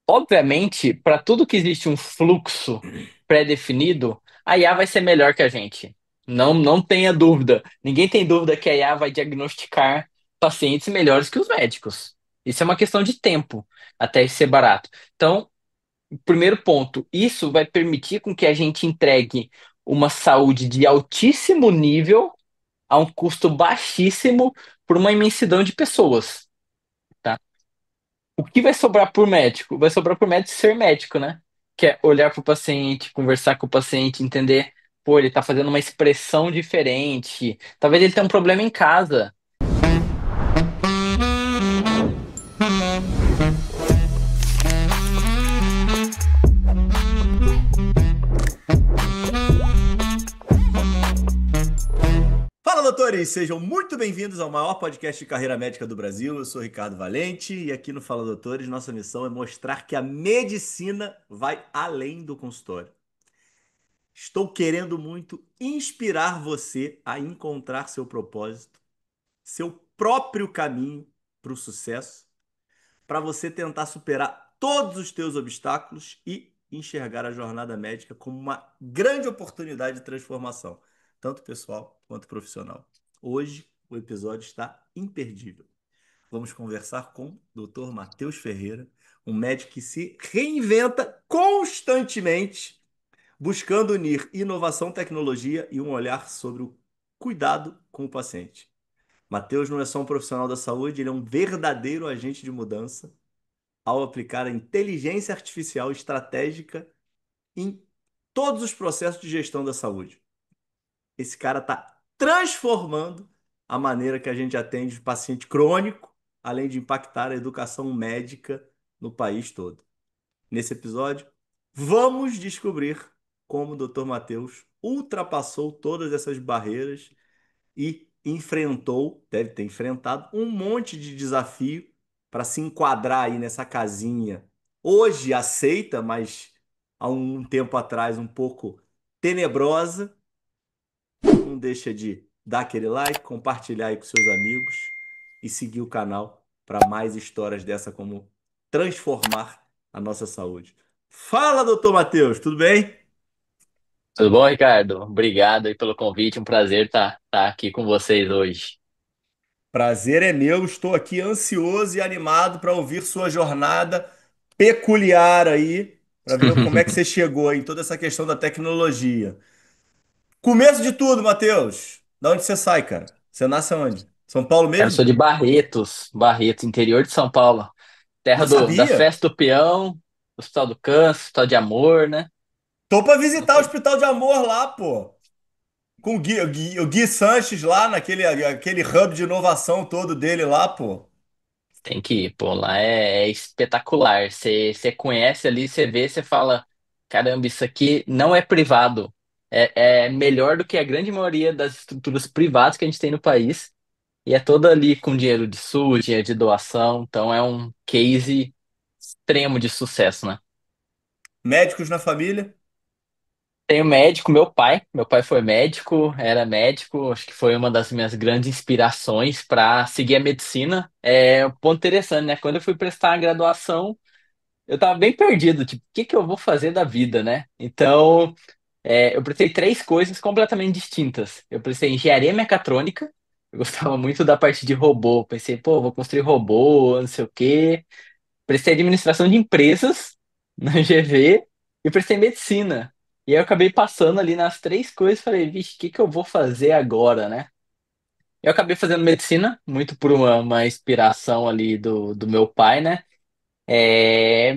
Obviamente, para tudo que existe um fluxo pré-definido, a IA vai ser melhor que a gente. Não tenha dúvida. Ninguém tem dúvida que a IA vai diagnosticar pacientes melhores que os médicos. Isso é uma questão de tempo até isso ser barato. Então, primeiro ponto, isso vai permitir com que a gente entregue uma saúde de altíssimo nível a um custo baixíssimo por uma imensidão de pessoas, tá? O que vai sobrar por médico? Vai sobrar por médico ser médico, né? Que é olhar para o paciente, conversar com o paciente, entender, pô, ele tá fazendo uma expressão diferente. Talvez ele tenha um problema em casa. Fala, doutores! Sejam muito bem-vindos ao maior podcast de carreira médica do Brasil. Eu sou Ricardo Valente e aqui no Fala Doutores, nossa missão é mostrar que a medicina vai além do consultório. Estou querendo muito inspirar você a encontrar seu propósito, seu próprio caminho para o sucesso, para você tentar superar todos os teus obstáculos e enxergar a jornada médica como uma grande oportunidade de transformação, tanto pessoal quanto profissional. Hoje o episódio está imperdível. Vamos conversar com o Dr. Matheus Ferreira, um médico que se reinventa constantemente, buscando unir inovação, tecnologia e um olhar sobre o cuidado com o paciente. Matheus não é só um profissional da saúde, ele é um verdadeiro agente de mudança ao aplicar a inteligência artificial estratégica em todos os processos de gestão da saúde. Esse cara está transformando a maneira que a gente atende o paciente crônico, além de impactar a educação médica no país todo. Nesse episódio, vamos descobrir como o Dr. Matheus ultrapassou todas essas barreiras e enfrentou, deve ter enfrentado, um monte de desafio para se enquadrar aí nessa casinha. Hoje aceita, mas há um tempo atrás um pouco tenebrosa. Não deixa de dar aquele like, compartilhar aí com seus amigos e seguir o canal para mais histórias dessa como transformar a nossa saúde. Fala, doutor Matheus, tudo bem? Tudo bom, Ricardo? Obrigado aí pelo convite. Um prazer estar aqui com vocês hoje. Prazer é meu, estou aqui ansioso e animado para ouvir sua jornada peculiar aí, para ver como é que você chegou em toda essa questão da tecnologia. Começo de tudo, Matheus. Da onde você sai, cara? Você nasce aonde? São Paulo Cara, eu mesmo? sou de Barretos, interior de São Paulo. Terra Não da sabia. Festa do Peão, Hospital do Câncer, Hospital de Amor, né? Tô para Não visitar o sei. Hospital de Amor lá, pô. Com o Gui Sanches lá, aquele hub de inovação todo dele lá, pô. Tem que ir, pô, lá é espetacular. Você conhece ali, você vê, você fala: caramba, isso aqui não é privado. É melhor do que a grande maioria das estruturas privadas que a gente tem no país. E é toda ali com dinheiro de SUS, dinheiro de doação. Então é um case extremo de sucesso, né? Médicos na família? Tenho médico, meu pai foi médico, era médico, acho que foi uma das minhas grandes inspirações para seguir a medicina. É um ponto interessante, né? Quando eu fui prestar a graduação, eu tava bem perdido, tipo, o que que eu vou fazer da vida, né? Então, eu prestei três coisas completamente distintas. Eu prestei engenharia mecatrônica, eu gostava muito da parte de robô, pensei, pô, vou construir robô, não sei o quê. Prestei administração de empresas na GV e prestei medicina. E aí eu acabei passando ali nas três coisas, falei, vixe, o que que eu vou fazer agora, né? Eu acabei fazendo medicina, muito por uma inspiração ali do meu pai, né?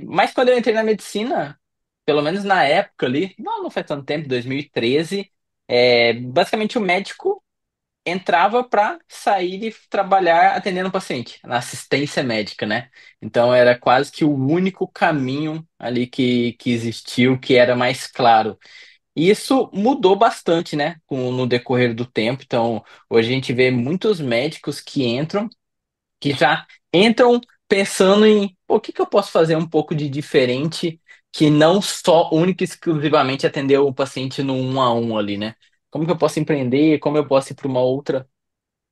Mas quando eu entrei na medicina, pelo menos na época ali, não faz tanto tempo, 2013, basicamente o médico entrava para sair e trabalhar atendendo o paciente, na assistência médica, né? Então era quase que o único caminho ali que existiu, que era mais claro. E isso mudou bastante, né, no decorrer do tempo. Então, hoje a gente vê muitos médicos que já entram pensando em, pô, o que que eu posso fazer um pouco de diferente que não só única e exclusivamente atender o paciente no um a um ali, né? Como que eu posso empreender? Como eu posso ir para uma outra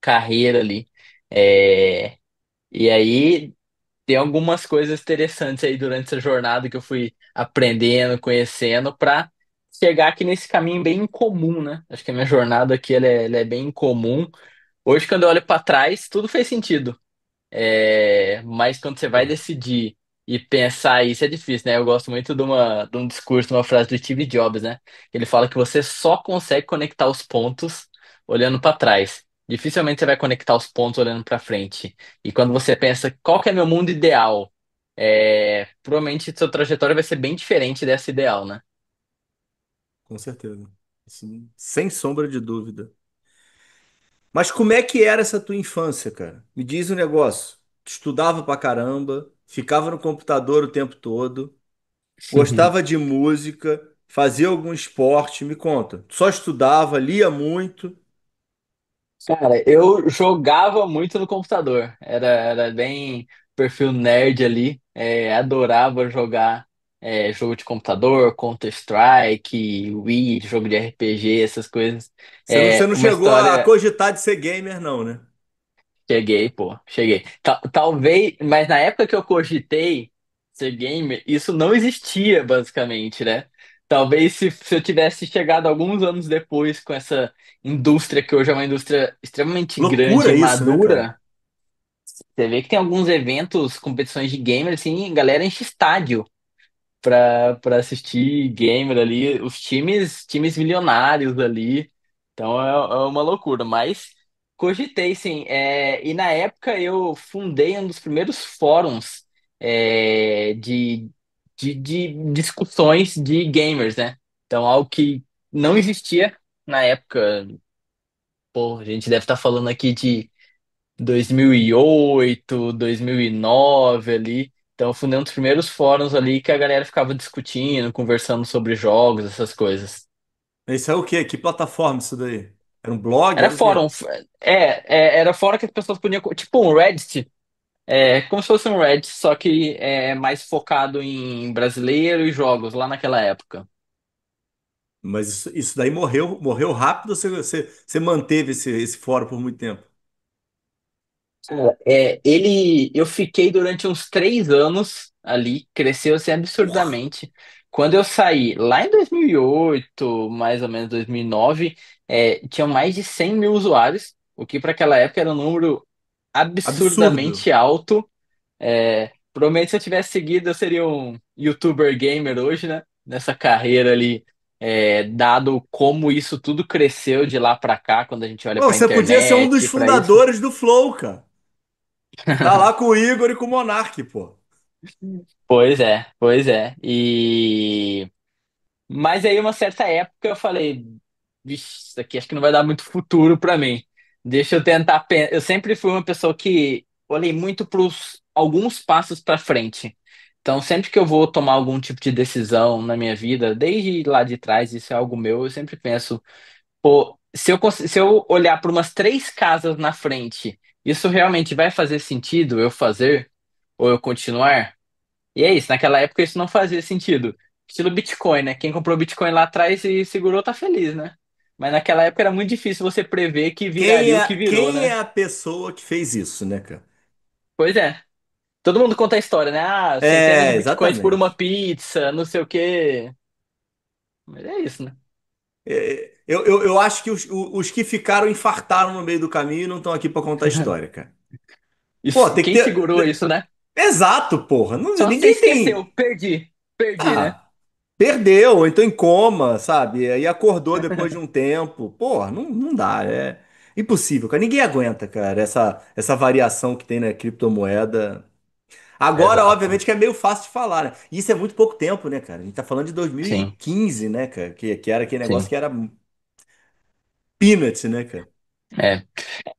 carreira ali? É, e aí, tem algumas coisas interessantes aí durante essa jornada que eu fui aprendendo, conhecendo, para chegar aqui nesse caminho bem incomum, né? Acho que a minha jornada aqui ela é bem incomum. Hoje, quando eu olho para trás, tudo fez sentido. Mas quando você vai Pô, decidir e pensar isso é difícil, né? Eu gosto muito de um discurso, de uma frase do Steve Jobs, né? Ele fala que você só consegue conectar os pontos olhando para trás. Dificilmente você vai conectar os pontos olhando para frente. E quando você pensa, qual que é meu mundo ideal? Provavelmente sua trajetória vai ser bem diferente dessa ideal, né? com certeza. Isso, sem sombra de dúvida. Mas como é que era essa tua infância, cara? Me diz um negócio. Tu estudava pra caramba, ficava no computador o tempo todo, gostava de música, fazia algum esporte, me conta. Tu só estudava, lia muito. Cara, eu jogava muito no computador. Era bem perfil nerd ali. Adorava jogar jogo de computador, Counter-Strike, Wii, jogo de RPG, essas coisas. Você não Uma chegou a história. cogitar de ser gamer, não, né? Cheguei, pô, cheguei. Talvez, mas na época que eu cogitei ser gamer, isso não existia, basicamente, né? Talvez se eu tivesse chegado alguns anos depois com essa indústria, que hoje é uma indústria extremamente grande Loucura e isso, né, cara? madura, você vê que tem alguns eventos, competições de gamer, assim, galera enche estádio pra assistir gamer ali, os times milionários ali. Então é uma loucura, mas cogitei sim. E na época eu fundei um dos primeiros fóruns de discussões de gamers, né? Então algo que não existia na época. Pô, a gente deve estar falando aqui de 2008, 2009 ali. Então, eu fundei um dos primeiros fóruns ali que a galera ficava discutindo, conversando sobre jogos, essas coisas. Isso é o quê? Que plataforma isso daí? Era um blog? Era Era o quê? fórum, era fórum que as pessoas podiam, tipo um Reddit, como se fosse um Reddit, só que é mais focado em brasileiro e jogos lá naquela época. Mas isso daí morreu rápido ou você manteve esse fórum por muito tempo? Cara, eu fiquei durante uns 3 anos ali, cresceu assim Porra, absurdamente. Quando eu saí, lá em 2008, mais ou menos 2009, tinham mais de 100 mil usuários, o que para aquela época era um número absurdo. absurdamente alto. Provavelmente se eu tivesse seguido, eu seria um YouTuber gamer hoje, né? Nessa carreira ali, dado como isso tudo cresceu de lá para cá, quando a gente olha Pô, para a você podia ser um dos internet, para isso. fundadores do Flow, cara. Tá lá com o Igor e com o Monark, pô. Pois é, pois é. Mas aí, uma certa época, eu falei: vixe, isso aqui acho que não vai dar muito futuro pra mim. Deixa eu tentar. Eu sempre fui uma pessoa que olhei muito para alguns passos pra frente. Então, sempre que eu vou tomar algum tipo de decisão na minha vida, desde lá de trás, isso é algo meu, eu sempre penso: pô, se eu olhar para umas 3 casas na frente, isso realmente vai fazer sentido eu fazer ou eu continuar? E é isso, naquela época isso não fazia sentido. Estilo Bitcoin, né? Quem comprou Bitcoin lá atrás e segurou tá feliz, né? Mas naquela época era muito difícil você prever que viraria o que virou, Quem né? é a pessoa que fez isso, né, cara? Pois é. Todo mundo conta a história, né? Ah, centenas de É, Bitcoins por uma exatamente. pizza, não sei o quê. Mas é isso, né? Eu acho que os que ficaram infartaram no meio do caminho e não estão aqui pra contar a história, cara. Pô, Isso, tem que quem segurou ter. isso, né? Exato, porra. Só se Ninguém esqueceu, tem. perdi, perdi, né? Ah, perdeu, ou então em coma, sabe? Aí acordou depois de um tempo. Porra, não dá. É impossível, cara. Ninguém aguenta, cara, essa variação que tem na criptomoeda. Agora, Exato. obviamente, que é meio fácil de falar, né? Isso é muito pouco tempo, né, cara? A gente tá falando de Sim, 2015, né, cara? Que era aquele negócio sim. que era peanuts, né, cara? É.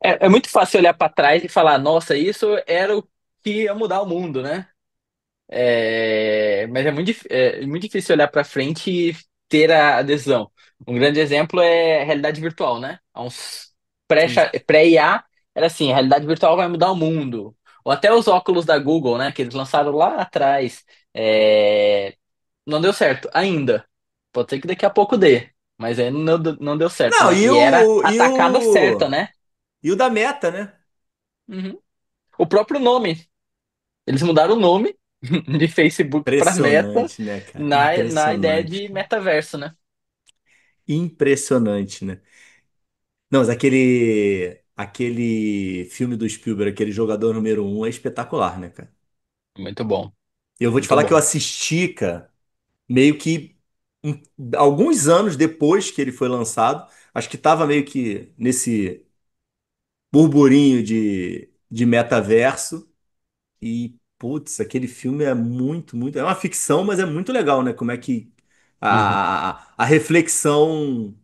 É muito fácil olhar para trás e falar: nossa, isso era o que ia mudar o mundo, né? Mas é muito difícil olhar para frente e ter a adesão. Um grande exemplo é a realidade virtual, né? Há uns Sim. pré-IA era assim: a realidade virtual vai mudar o mundo. Ou até os óculos da Google, né? Que eles lançaram lá atrás. Não deu certo ainda. Pode ser que daqui a pouco dê, mas aí não deu certo, Não, né? E era a tacada certa, né? e o da Meta, né? Uhum. O próprio nome. Eles mudaram o nome de Facebook para Meta Impressionante, né, cara? na ideia Impressionante, de cara. metaverso, né? Impressionante, né? Não, mas aquele filme do Spielberg, aquele jogador número um, é espetacular, né, cara? Muito bom, Eu vou te muito falar que eu bom. assisti, cara, meio que um- alguns anos depois que ele foi lançado. Acho que tava meio que nesse burburinho de metaverso. E, putz, aquele filme é muito. É uma ficção, mas é muito legal, né? Como é que Uhum. a reflexão,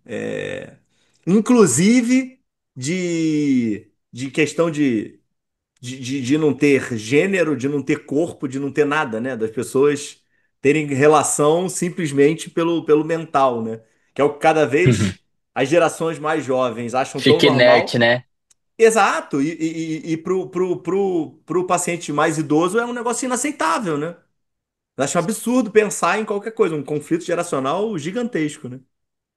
inclusive de questão de não ter gênero, de não ter corpo, de não ter nada, né? Das pessoas terem relação simplesmente pelo mental, né? Que é o que cada vez as gerações mais jovens acham tão Fique inerte, normal. né? Exato, e pro paciente mais idoso é um negócio inaceitável, né? Eu acho um absurdo pensar em qualquer coisa, um conflito geracional gigantesco, né?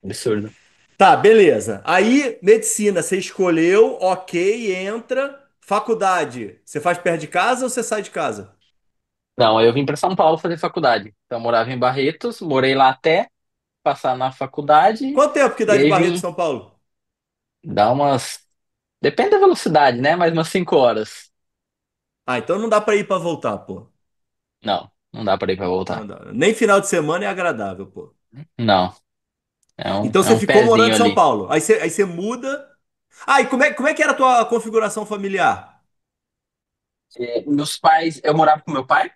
Absurdo. Tá, beleza. Aí, medicina, você escolheu, ok, entra. Faculdade, você faz perto de casa ou você sai de casa? Não, eu vim para São Paulo fazer faculdade. Então, eu morava em Barretos, morei lá até passar na faculdade, Quanto tempo que dá e de aí Barreto, vim São Paulo? dar umas. Depende da velocidade, né? Mas umas 5 horas. Ah, então não dá pra ir pra voltar, pô. Não, não dá para ir para Não voltar. dá. Nem final de semana é agradável, pô. Não, Então é você um ficou morando pezinho em São ali. Paulo. Aí você muda. Ah, e como é que era a tua configuração familiar? Meus pais, eu morava com meu pai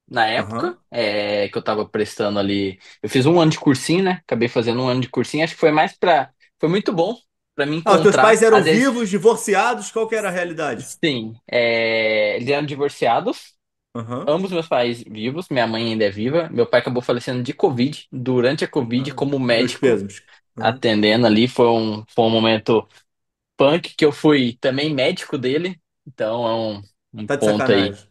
na época, Aham. que eu tava prestando ali. Eu fiz um ano de cursinho, né? Acabei fazendo um ano de cursinho. Acho que foi mais pra. Foi muito bom pra me Ah, os teus encontrar. pais eram Às vezes, vivos, divorciados, qual que era a realidade? sim, eles eram divorciados. Aham. Ambos meus pais vivos, minha mãe ainda é viva. Meu pai acabou falecendo de Covid, durante a Covid, Ah, como meus médico, pêsames. Aham. atendendo ali. Foi um momento punk que eu fui também médico dele. Então um Tá de ponto aí. sacanagem.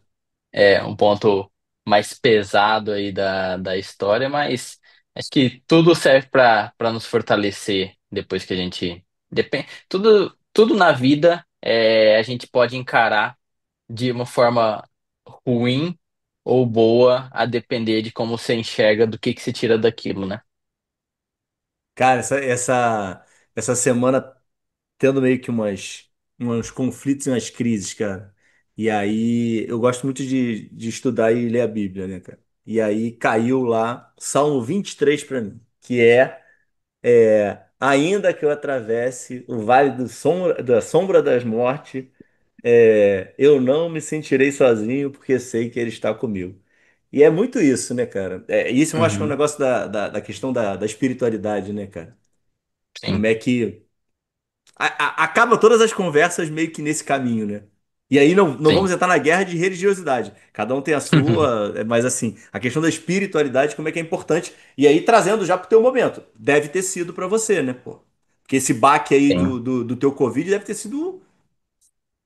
É um ponto mais pesado aí da história, mas acho que tudo serve para nos fortalecer depois que a gente depende, tudo na vida a gente pode encarar de uma forma ruim ou boa, a depender de como você enxerga, do que você tira daquilo, né? Cara, essa semana tendo meio que uns conflitos e umas crises, cara. E aí, eu gosto muito de estudar e ler a Bíblia, né, cara? E aí caiu lá Salmo 23 pra mim, que ainda que eu atravesse o vale da sombra das mortes, eu não me sentirei sozinho, porque sei que Ele está comigo. E é muito isso, né, cara? Isso eu acho que é um Uhum, negócio da questão da espiritualidade, né, cara? sim. Como é que acaba todas as conversas meio que nesse caminho, né? E aí não Sim. vamos entrar na guerra de religiosidade. Cada um tem a sua, mas assim, a questão da espiritualidade, como é que é importante. E aí, trazendo já pro teu momento, deve ter sido pra você, né, pô? Porque esse baque aí Sim. do teu Covid deve ter sido.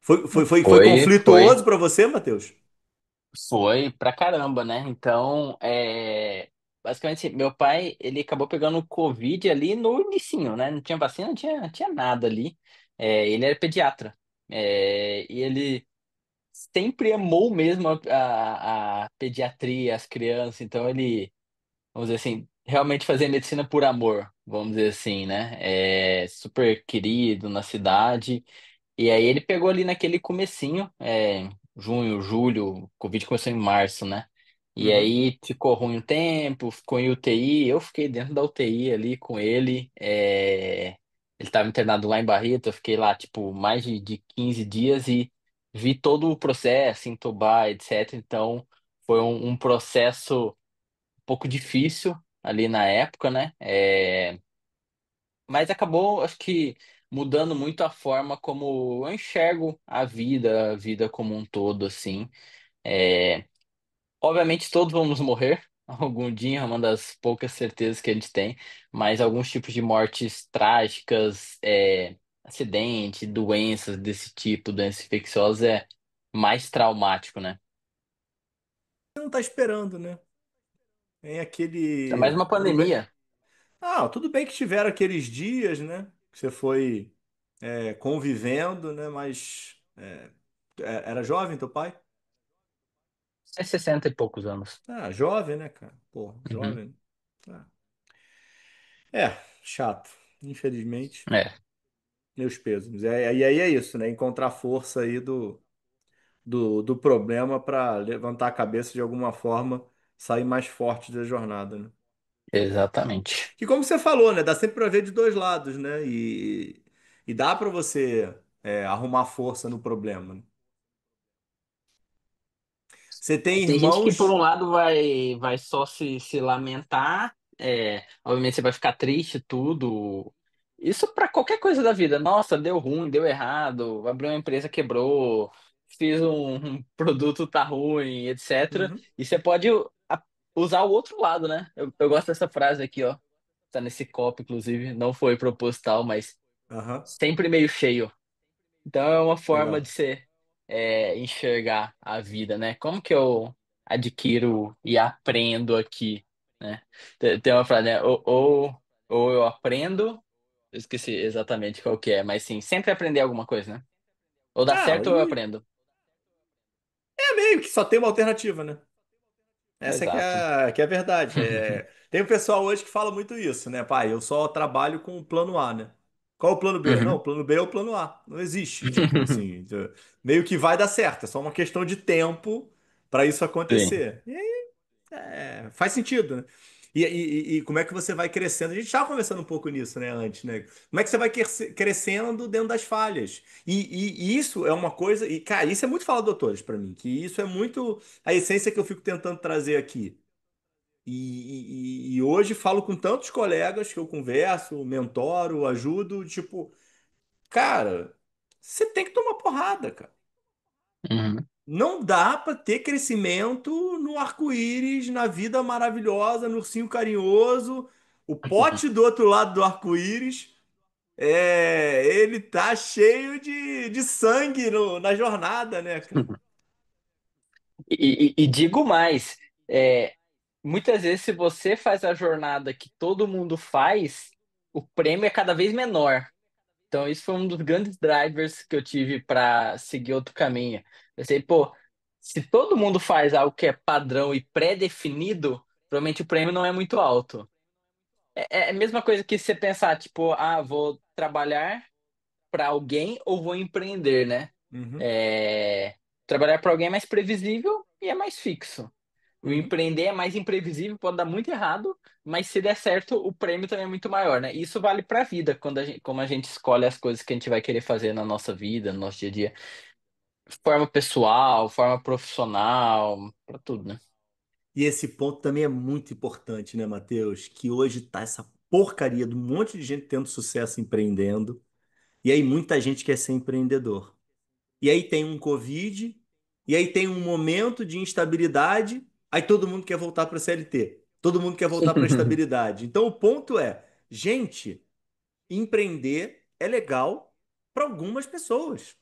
Foi Foi. conflituoso pra você, Matheus? Foi pra caramba, né? Então, basicamente, meu pai, ele acabou pegando Covid ali no inicinho, né? Não tinha vacina, não tinha nada ali. Ele era pediatra. E ele sempre amou mesmo a pediatria, as crianças. Então, ele, vamos dizer assim, realmente fazia medicina por amor, vamos dizer assim, né? Super querido na cidade. E aí ele pegou ali naquele comecinho, junho, julho, o Covid começou em março, né? E Uhum. aí ficou ruim um tempo, ficou em UTI, eu fiquei dentro da UTI ali com ele, ele estava internado lá em Barreto, eu fiquei lá, tipo, mais de 15 dias e vi todo o processo, entubar, etc. Então, foi um processo um pouco difícil ali na época, né? Mas acabou, acho que, mudando muito a forma como eu enxergo a vida como um todo, assim. É, obviamente todos vamos morrer algum dia, é uma das poucas certezas que a gente tem, mas alguns tipos de mortes trágicas, acidente, doenças desse tipo, doença infecciosa, é mais traumático, né? Você não tá esperando, né? Tem É mais uma aquele. Tudo bem. pandemia. Ah, tudo bem que tiveram aqueles dias, né? Que você foi convivendo, né? Mas era jovem teu pai? É 60 e poucos anos. Ah, jovem, né, cara? Pô, Uhum. jovem. Ah. É, chato. Infelizmente, É, meus pesos. E aí é isso, né? Encontrar força aí do problema para levantar a cabeça de alguma forma, sair mais forte da jornada, né? exatamente. Que como você falou, né? Dá sempre para ver de dois lados, né? E dá para você arrumar força no problema, né? Você tem Tem gente que, por irmãos. um lado, vai só se lamentar, obviamente você vai ficar triste, tudo. Isso para qualquer coisa da vida. Nossa, deu ruim, deu errado, abriu uma empresa, quebrou, fiz um produto, tá ruim, etc. Uhum, E você pode a- usar o outro lado, né? Eu gosto dessa frase aqui, ó. Tá nesse copo, inclusive, não foi proposital, mas aham, sempre meio cheio. Então é uma forma de legal. ser enxergar a vida, né? Como que eu adquiro e aprendo aqui, né? Tem uma frase, né? Ou eu aprendo, eu esqueci exatamente qual que é, mas sim, sempre aprender alguma coisa, né? Ou dá Ah, certo ou eu e aprendo. é meio que só tem uma alternativa, né? Essa Exato. que é a verdade. Tem um pessoal hoje que fala muito isso, né? Pai, eu só trabalho com o plano A, né? Qual é o plano B? Não, o Uhum. plano B é o plano A. Não existe. Tipo assim, meio que vai dar certo. É só uma questão de tempo para isso Sim. acontecer. Faz sentido, né? E como é que você vai crescendo? A gente estava conversando um pouco nisso, né, antes, né? Como é que você vai crescendo dentro das falhas? E isso é uma coisa, e cara, isso é muito fala doutores para mim, que isso é muito a essência que eu fico tentando trazer aqui. E hoje falo com tantos colegas que eu converso, mentoro, ajudo, tipo, cara, você tem que tomar porrada, cara. Uhum. Não dá para ter crescimento no arco-íris, na vida maravilhosa, no ursinho carinhoso. O pote do outro lado do arco-íris, ele tá cheio de sangue na jornada, né, cara? E digo mais, muitas vezes se você faz a jornada que todo mundo faz, o prêmio é cada vez menor. Então, isso foi um dos grandes drivers que eu tive para seguir outro caminho. Eu sei, pô, se todo mundo faz algo que é padrão e pré-definido, provavelmente o prêmio não é muito alto. É a mesma coisa que você pensar, tipo, vou trabalhar para alguém ou vou empreender, né? Uhum, É, Trabalhar para alguém é mais previsível e é mais fixo. O uhum. empreender é mais imprevisível, pode dar muito errado, mas se der certo, o prêmio também é muito maior, né? Isso vale para a vida, quando como a gente escolhe as coisas que a gente vai querer fazer na nossa vida, no nosso dia a dia, forma pessoal, forma profissional, para tudo, né? E esse ponto também é muito importante, né, Matheus? Que hoje tá essa porcaria de um monte de gente tendo sucesso empreendendo, e aí muita gente quer ser empreendedor. E aí tem um Covid, e aí tem um momento de instabilidade, aí todo mundo quer voltar para a CLT. Todo mundo quer voltar para a estabilidade. Então o ponto é, gente, empreender é legal para algumas pessoas.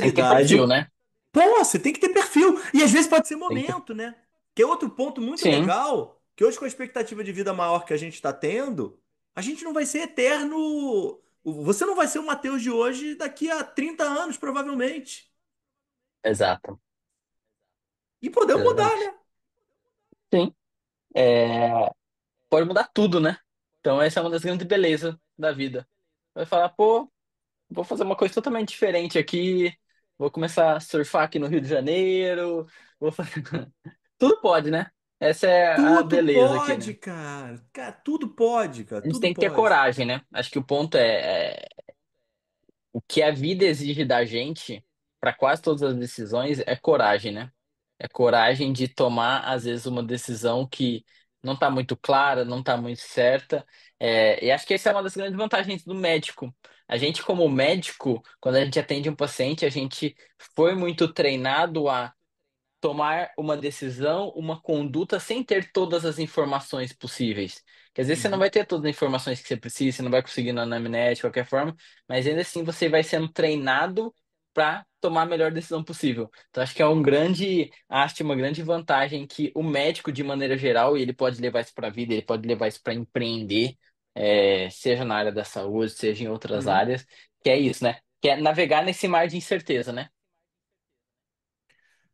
Tem que ter Estabilidade, perfil, né? pô, você tem que ter perfil. E às vezes pode ser Tem que ter... momento, né? Que é outro ponto muito Sim, legal, que hoje com a expectativa de vida maior que a gente está tendo, a gente não vai ser eterno. Você não vai ser o Matheus de hoje daqui a 30 anos, provavelmente. exato, E podemos mudar, exatamente. né? Sim, pode mudar tudo, né? Então essa é uma das grandes belezas da vida. Vai falar, pô, vou fazer uma coisa totalmente diferente aqui, vou começar a surfar aqui no Rio de Janeiro, vou fazer... Tudo pode, né? Essa é a Tudo beleza aqui, pode, né? cara. Cara, tudo pode, cara. A gente Tudo tem que ter pode. coragem, né? Acho que o ponto o que a vida exige da gente para quase todas as decisões é coragem, né? É coragem de tomar, às vezes, uma decisão que não está muito clara, não está muito certa. E acho que essa é uma das grandes vantagens do médico. A gente, como médico, quando a gente atende um paciente, a gente foi muito treinado a tomar uma decisão, uma conduta sem ter todas as informações possíveis. Que às vezes você não Uhum, vai ter todas as informações que você precisa, você não vai conseguir na anamnese de qualquer forma, mas ainda assim você vai sendo treinado para tomar a melhor decisão possível. Então acho que é uma grande vantagem que o médico, de maneira geral, e ele pode levar isso para a vida, ele pode levar isso para empreender, seja na área da saúde, seja em outras uhum. áreas, que é isso, né? Que é navegar nesse mar de incerteza, né?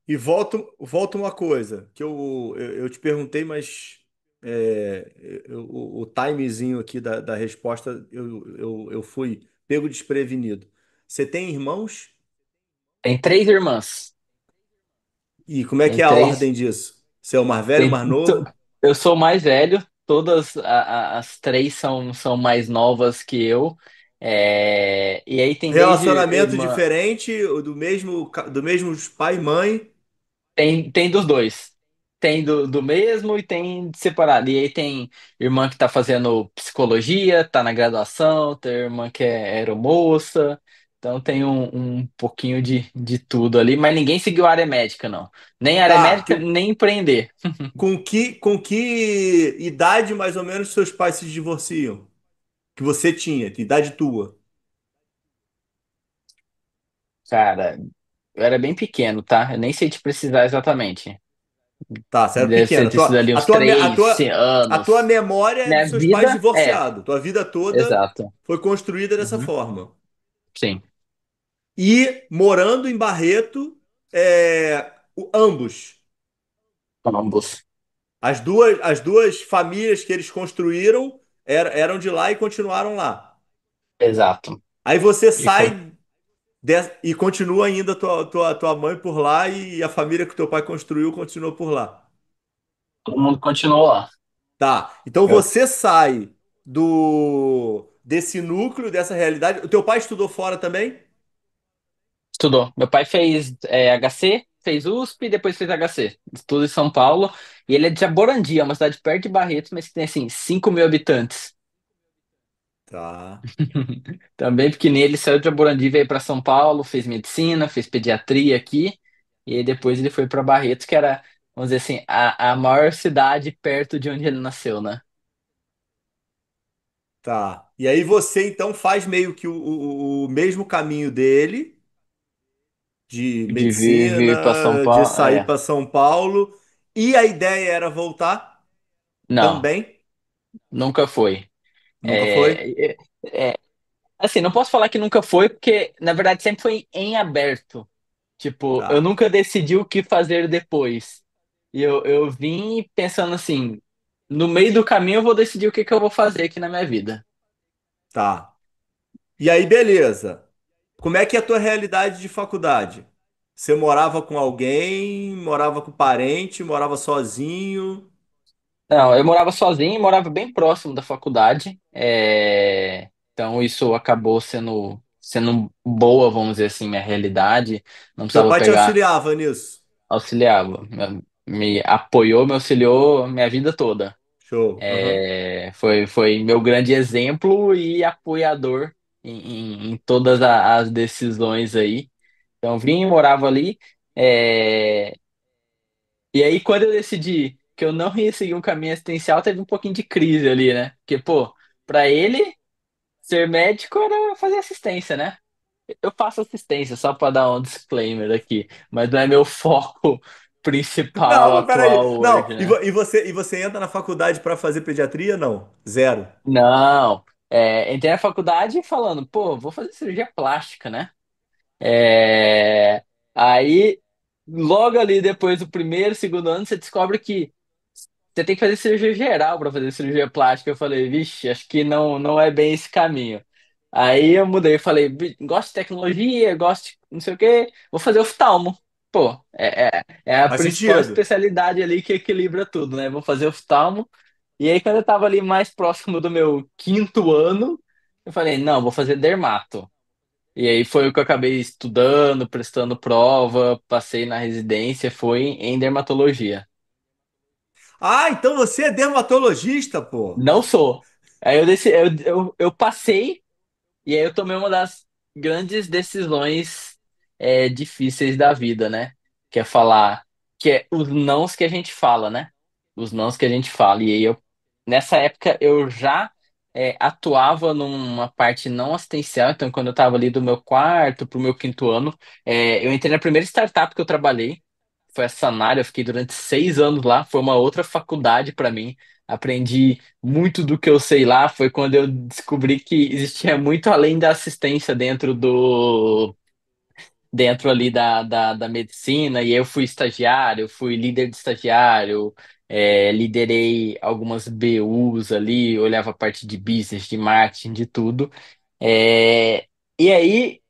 E volta uma coisa que eu te perguntei, mas o timezinho aqui da resposta eu fui pego desprevenido. Você tem irmãos? Tem três irmãs. E como é que Tem é a três. ordem disso? Você é o mais velho, o Tem, mais novo? eu sou o mais velho, todas as três são mais novas que eu. E aí tem desde Relacionamento irmã. diferente, do mesmo pai e mãe? Tem dos dois. Tem do mesmo e tem separado. E aí tem irmã que tá fazendo psicologia, tá na graduação, tem irmã que é aeromoça. Então tem um pouquinho de tudo ali, mas ninguém seguiu a área médica, não. Nem área Tá, médica, nem empreender. com que idade mais ou menos seus pais se divorciam? Que você tinha, que idade tua? Cara, eu era bem pequeno, tá? Eu nem sei te precisar exatamente. Tá, você era Deve pequena. ser disso ali uns A três tua, a tua anos. memória é Minha dos seus pais vida é, divorciados. Tua vida toda exato. foi construída dessa Uhum. forma. Sim, E morando em Barreto, ambos. ambos. As duas famílias que eles construíram eram de lá e continuaram lá. Exato. Aí você E foi. sai e continua ainda tua mãe por lá e a família que teu pai construiu continua por lá. Todo mundo continuou lá. Tá. Então Eu- você sai do desse núcleo, dessa realidade. O teu pai estudou fora também? Estudou. Meu pai fez HC, fez USP e depois fez HC. Estudo em São Paulo. E ele é de Jaborandi, é uma cidade perto de Barretos, mas que tem assim 5 mil habitantes. Tá. Também pequenininho, ele saiu de Jaborandi, veio para São Paulo, fez medicina, fez pediatria aqui. E aí depois ele foi para Barretos, que era, vamos dizer assim, a maior cidade perto de onde ele nasceu, né? Tá. E aí você então faz meio que o mesmo caminho dele, de De vir para São medicina, de Paulo. sair para São Paulo, e a ideia era voltar Não, também? nunca foi. Nunca foi? Assim, não posso falar que nunca foi, porque na verdade sempre foi em aberto. Tipo, eu Tá. nunca decidi o que fazer depois. E eu vim pensando assim, no meio do caminho eu vou decidir o que que eu vou fazer aqui na minha vida. Tá. E aí, beleza. Como é que é a tua realidade de faculdade? Você morava com alguém, morava com parente, morava sozinho? Não, eu morava sozinho, morava bem próximo da faculdade. Então isso acabou sendo boa, vamos dizer assim, minha realidade. Não Teu precisava pai te pegar, auxiliava nisso? auxiliava. Me apoiou, me auxiliou minha vida toda. Show. Aham. Foi meu grande exemplo e apoiador em todas as decisões aí. Então, vim e morava ali. é, E aí, quando eu decidi que eu não ia seguir um caminho assistencial, teve um pouquinho de crise ali, né? Porque, pô, pra ele, ser médico era fazer assistência, né? Eu faço assistência, só pra dar um disclaimer aqui, mas não é meu foco Não, principal mas peraí. atual Não, hoje, né? e você entra na faculdade para fazer pediatria? Não. Zero. Não. Entrei na faculdade falando, pô, vou fazer cirurgia plástica, né? É, Aí, logo ali depois do primeiro, segundo ano, você descobre que você tem que fazer cirurgia geral para fazer cirurgia plástica. Eu falei, vixe, acho que não é bem esse caminho. Aí eu mudei, falei, gosto de tecnologia, gosto de não sei o quê, vou fazer oftalmo. Pô, é a Faz principal sentido. especialidade ali que equilibra tudo, né? Vou fazer oftalmo. E aí, quando eu tava ali mais próximo do meu quinto ano, eu falei, não, vou fazer dermato. E aí foi o que eu acabei estudando, prestando prova, passei na residência, foi em dermatologia. Ah, então você é dermatologista, pô. Não sou. Aí eu passei e aí eu tomei uma das grandes decisões difíceis da vida, né? Que é falar, que é os nãos que a gente fala, né? Os nãos que a gente fala. E aí nessa época eu já atuava numa parte não assistencial, então quando eu estava ali do meu quarto para o meu quinto ano, eu entrei na primeira startup que eu trabalhei, foi a Sanário, eu fiquei durante 6 anos lá, foi uma outra faculdade para mim. Aprendi muito do que eu sei lá, foi quando eu descobri que existia muito além da assistência dentro dentro ali da medicina, e aí eu fui estagiário, fui líder de estagiário, liderei algumas BUs ali, olhava a parte de business, de marketing, de tudo. É, e aí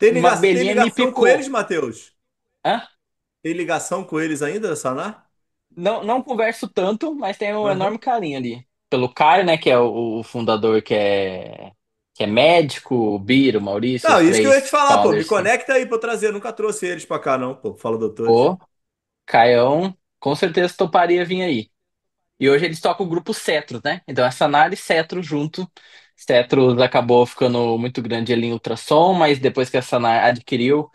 uma Tem abelhinha me ligação com eles, picou. Matheus? Hã? Tem ligação com eles ainda, Sanar? Não, não converso tanto, mas tenho um enorme Aham. carinho ali. Pelo Caio, né, que é o fundador que é médico, o Biro, o Maurício, Não, os isso que eu ia te três falar, pô. Me founders. conecta aí pra eu trazer. Eu nunca trouxe eles pra cá, não, pô. Fala, doutores. O Caião com certeza toparia vir aí. E hoje eles tocam o grupo Cetros, né? Então essa análise Cetros junto. Cetros acabou ficando muito grande ali em ultrassom, mas depois que a Sanar adquiriu,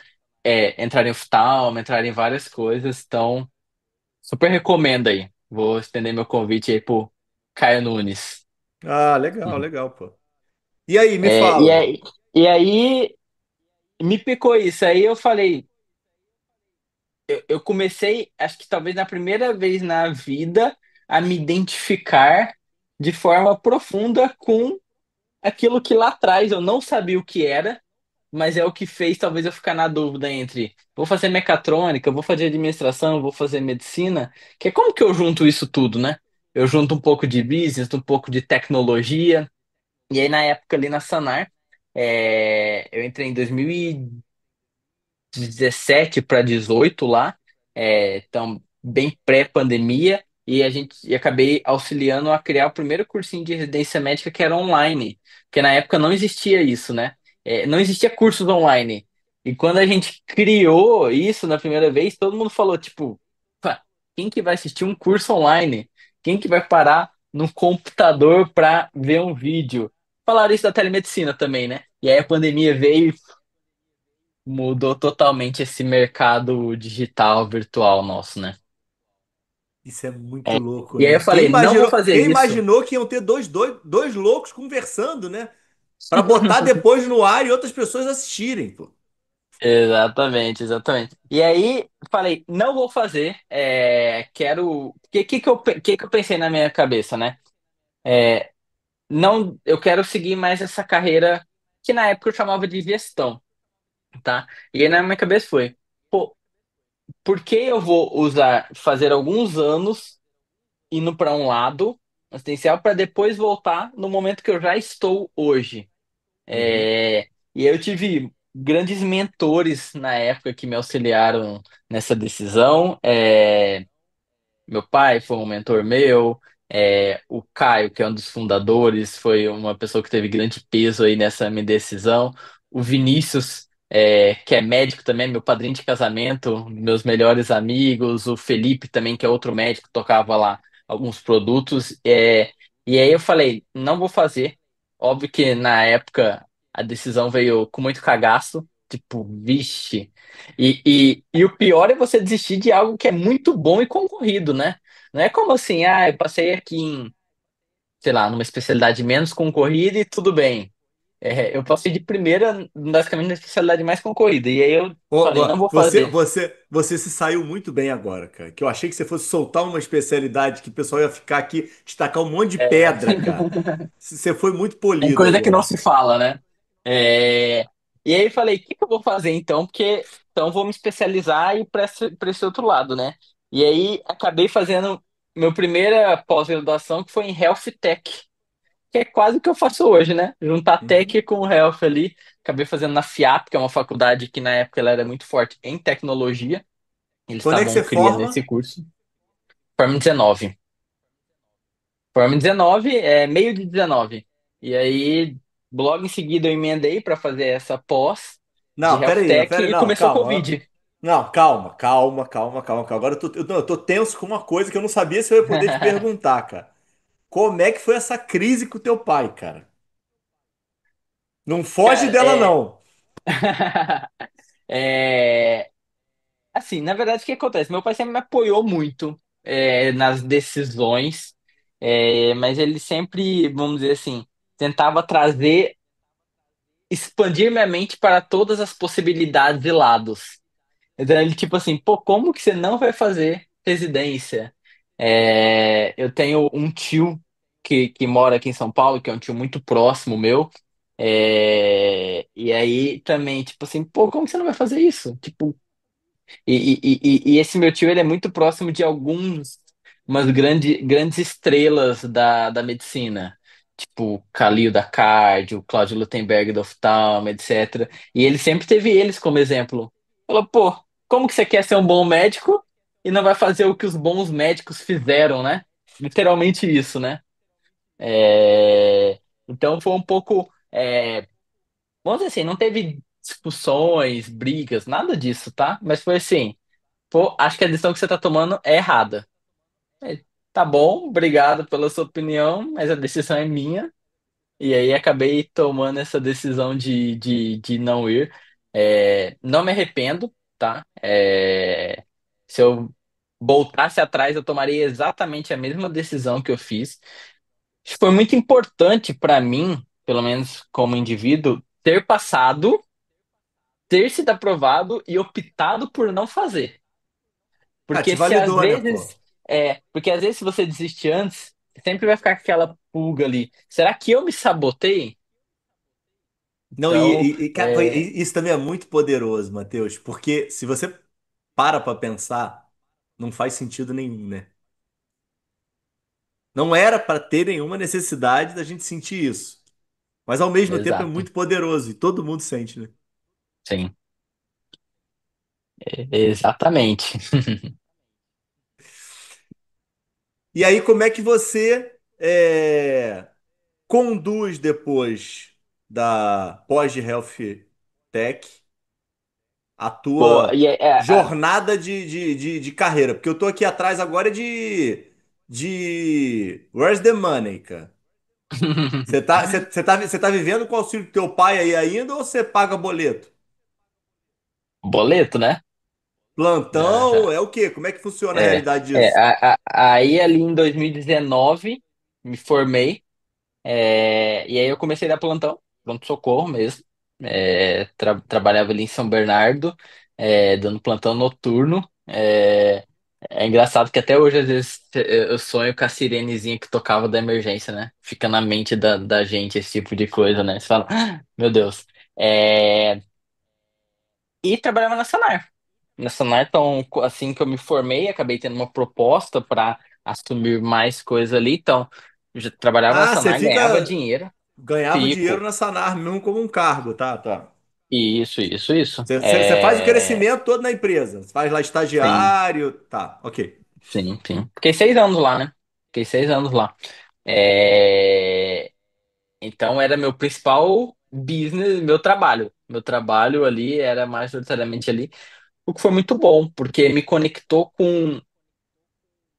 entraram em oftalmo, entraram em várias coisas. Então, super recomendo aí. Vou estender meu convite aí pro Caio Nunes. Ah, legal, Uhum. legal, pô. E aí, me É, e fala. aí, e aí me picou isso. Aí eu falei, eu comecei, acho que talvez na primeira vez na vida, a me identificar de forma profunda com aquilo que lá atrás eu não sabia o que era, mas é o que fez talvez eu ficar na dúvida entre vou fazer mecatrônica, vou fazer administração, vou fazer medicina, que é como que eu junto isso tudo, né? Eu junto um pouco de business, um pouco de tecnologia, e aí na época ali na Sanar, eu entrei em 17 para 18 lá, então bem pré-pandemia, e acabei auxiliando a criar o primeiro cursinho de residência médica que era online, porque na época não existia isso, né? Não existia cursos online. E quando a gente criou isso na primeira vez, todo mundo falou, tipo, "Pá, quem que vai assistir um curso online? Quem que vai parar no computador para ver um vídeo?" Falaram isso da telemedicina também, né? E aí a pandemia veio, mudou totalmente esse mercado digital, virtual nosso, né? Isso é muito É, louco, e aí eu né? falei, não vou fazer Quem isso. imaginou que iam ter dois loucos conversando, né? Pra botar depois no ar e outras pessoas assistirem, pô. Exatamente, exatamente. E aí falei, não vou fazer. Quero. Que eu pensei na minha cabeça, né? Não, eu quero seguir mais essa carreira que na época eu chamava de gestão, tá? E aí na minha cabeça foi, pô, por que eu vou fazer alguns anos indo para um lado assistencial para depois voltar no momento que eu já estou hoje. Uhum. E eu tive grandes mentores na época que me auxiliaram nessa decisão. Meu pai foi um mentor meu, o Caio, que é um dos fundadores, foi uma pessoa que teve grande peso aí nessa minha decisão. O Vinícius, que é médico também, meu padrinho de casamento, meus melhores amigos. O Felipe também, que é outro médico, tocava lá alguns produtos. E aí eu falei, não vou fazer. Óbvio que na época a decisão veio com muito cagaço, tipo, vixe. E o pior é você desistir de algo que é muito bom e concorrido, né? Não é como assim, eu passei aqui em, sei lá, numa especialidade menos concorrida e tudo bem. Eu passei de primeira, basicamente, na especialidade mais concorrida. E aí eu falei, não vou fazer. Você se saiu muito bem agora, cara. Que eu achei que você fosse soltar uma especialidade que o pessoal ia ficar aqui, destacar um monte de É, pedra, cara. Você foi muito tem polido coisa que não agora. se fala, né? É, E aí eu falei, o que que eu vou fazer então? Porque então vou me especializar e ir para esse outro lado, né? E aí acabei fazendo meu primeira pós-graduação que foi em Health Tech, que é quase o que eu faço hoje, né? Juntar Uhum. tech com health ali. Acabei fazendo na FIAP, que é uma faculdade que na época ela era muito forte em tecnologia. Eles Quando é que estavam você criando esse forma? curso. Forma em 19. Forma em 19, meio de 19. E aí, logo em seguida eu emendei para fazer essa pós de Não, health peraí, não, tech peraí, e não, começou o calma. Covid. Não, calma. Agora eu tô tenso com uma coisa que eu não sabia se eu ia poder te perguntar, cara. Como é que foi essa crise com o teu pai, cara? Não foge Cara, dela, não. é, assim, na verdade, o que acontece? Meu pai sempre me apoiou muito nas decisões, mas ele sempre, vamos dizer assim, tentava expandir minha mente para todas as possibilidades e lados. Então ele, tipo assim, pô, como que você não vai fazer residência? Eu tenho um tio que mora aqui em São Paulo, que é um tio muito próximo meu. E aí também, tipo assim, pô, como que você não vai fazer isso? Tipo, e esse meu tio, ele é muito próximo de umas grandes estrelas da medicina, tipo Khalil da cardio, Cláudio Lutemberg do oftalmo, etc. E ele sempre teve eles como exemplo. Falou, pô, como que você quer ser um bom médico e não vai fazer o que os bons médicos fizeram, né? Literalmente isso, né? Então foi um pouco, vamos dizer assim, não teve discussões, brigas, nada disso, tá? Mas foi assim, pô, acho que a decisão que você tá tomando é errada. É, tá bom, obrigado pela sua opinião, mas a decisão é minha. E aí acabei tomando essa decisão de não ir. Não me arrependo, tá? Se eu voltasse atrás, eu tomaria exatamente a mesma decisão que eu fiz. Foi muito importante para mim, pelo menos como indivíduo, ter passado, ter sido aprovado e optado por não fazer. Ah, te Porque se às validou, né, pô? vezes, porque às vezes se você desistir antes, sempre vai ficar aquela pulga ali. Será que eu me sabotei? Não, Então, cara, isso também é muito poderoso, Matheus, porque se você para pensar, não faz sentido nenhum, né? Não era para ter nenhuma necessidade da gente sentir isso, mas ao mesmo tempo é exato, muito poderoso e todo mundo sente, né? sim, exatamente. E aí, como é que você conduz depois da pós-Health Tech a Pô, tua jornada de carreira? Porque eu tô aqui atrás agora de Where's the Money, cara? Você tá vivendo com o auxílio do teu pai aí ainda ou você paga boleto? boleto, né? Já, Plantão? já. É o quê? Como é que funciona a É, realidade disso? aí ali em 2019 me formei. E aí eu comecei a dar plantão, pronto-socorro mesmo. Trabalhava ali em São Bernardo, dando plantão noturno. É engraçado que até hoje, às vezes, eu sonho com a sirenezinha que tocava da emergência, né? Fica na mente da gente esse tipo de coisa, né? Você fala, "Ah, meu Deus." É, E trabalhava na Sanar. Na Sanar, então, assim que eu me formei, acabei tendo uma proposta para assumir mais coisa ali. Então, eu já trabalhava na Ah, você Sanar, ganhava fica. dinheiro. Ganhava dinheiro Fico. na Sanar mesmo como um cargo, tá, tá. Isso, isso, isso. Você faz o crescimento todo na empresa. Você faz lá Sim, estagiário, tá, ok. sim, sim. Fiquei 6 anos lá, né? Fiquei 6 anos lá. É, Então era meu principal business, meu trabalho. Meu trabalho ali era majoritariamente ali, o que foi muito bom, porque me conectou com,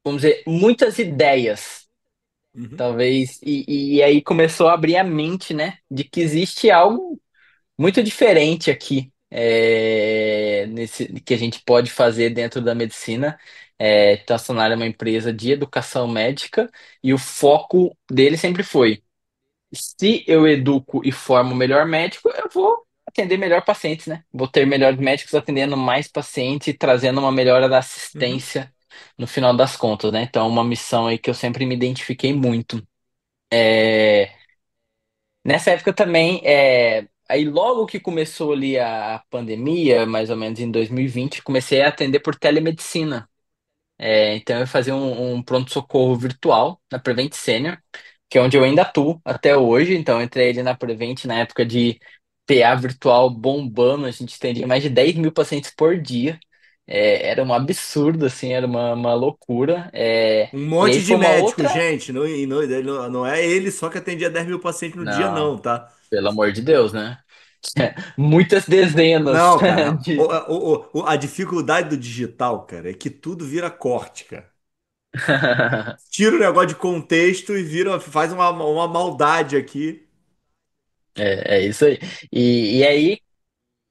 vamos dizer, muitas ideias, Uhum, talvez, e aí começou a abrir a mente, né, de que existe algo muito diferente aqui, nesse que a gente pode fazer dentro da medicina. Estacionar é uma empresa de educação médica e o foco dele sempre foi: se eu educo e formo o melhor médico, eu vou atender melhor pacientes, né? Vou ter melhores médicos atendendo mais pacientes e trazendo uma melhora da uhum, assistência no final das contas, né? Então, é uma missão aí que eu sempre me identifiquei muito. É, Nessa época também, aí logo que começou ali a pandemia, mais ou menos em 2020, comecei a atender por telemedicina. Então eu fazia um pronto-socorro virtual na Prevent Senior, que é onde eu ainda atuo até hoje. Então eu entrei ali na Prevent na época de PA virtual bombando, a gente atendia mais de 10 mil pacientes por dia. Era um absurdo, assim, era uma loucura. um E aí monte de foi uma médico, outra. gente. Não é ele só que atendia 10 mil pacientes no dia, Não, não, tá? pelo amor de Deus, né? Muitas dezenas Não, cara. de. A dificuldade do digital, cara, é que tudo vira corte, cara. Tira o negócio de contexto e faz uma maldade aqui. É isso aí. E aí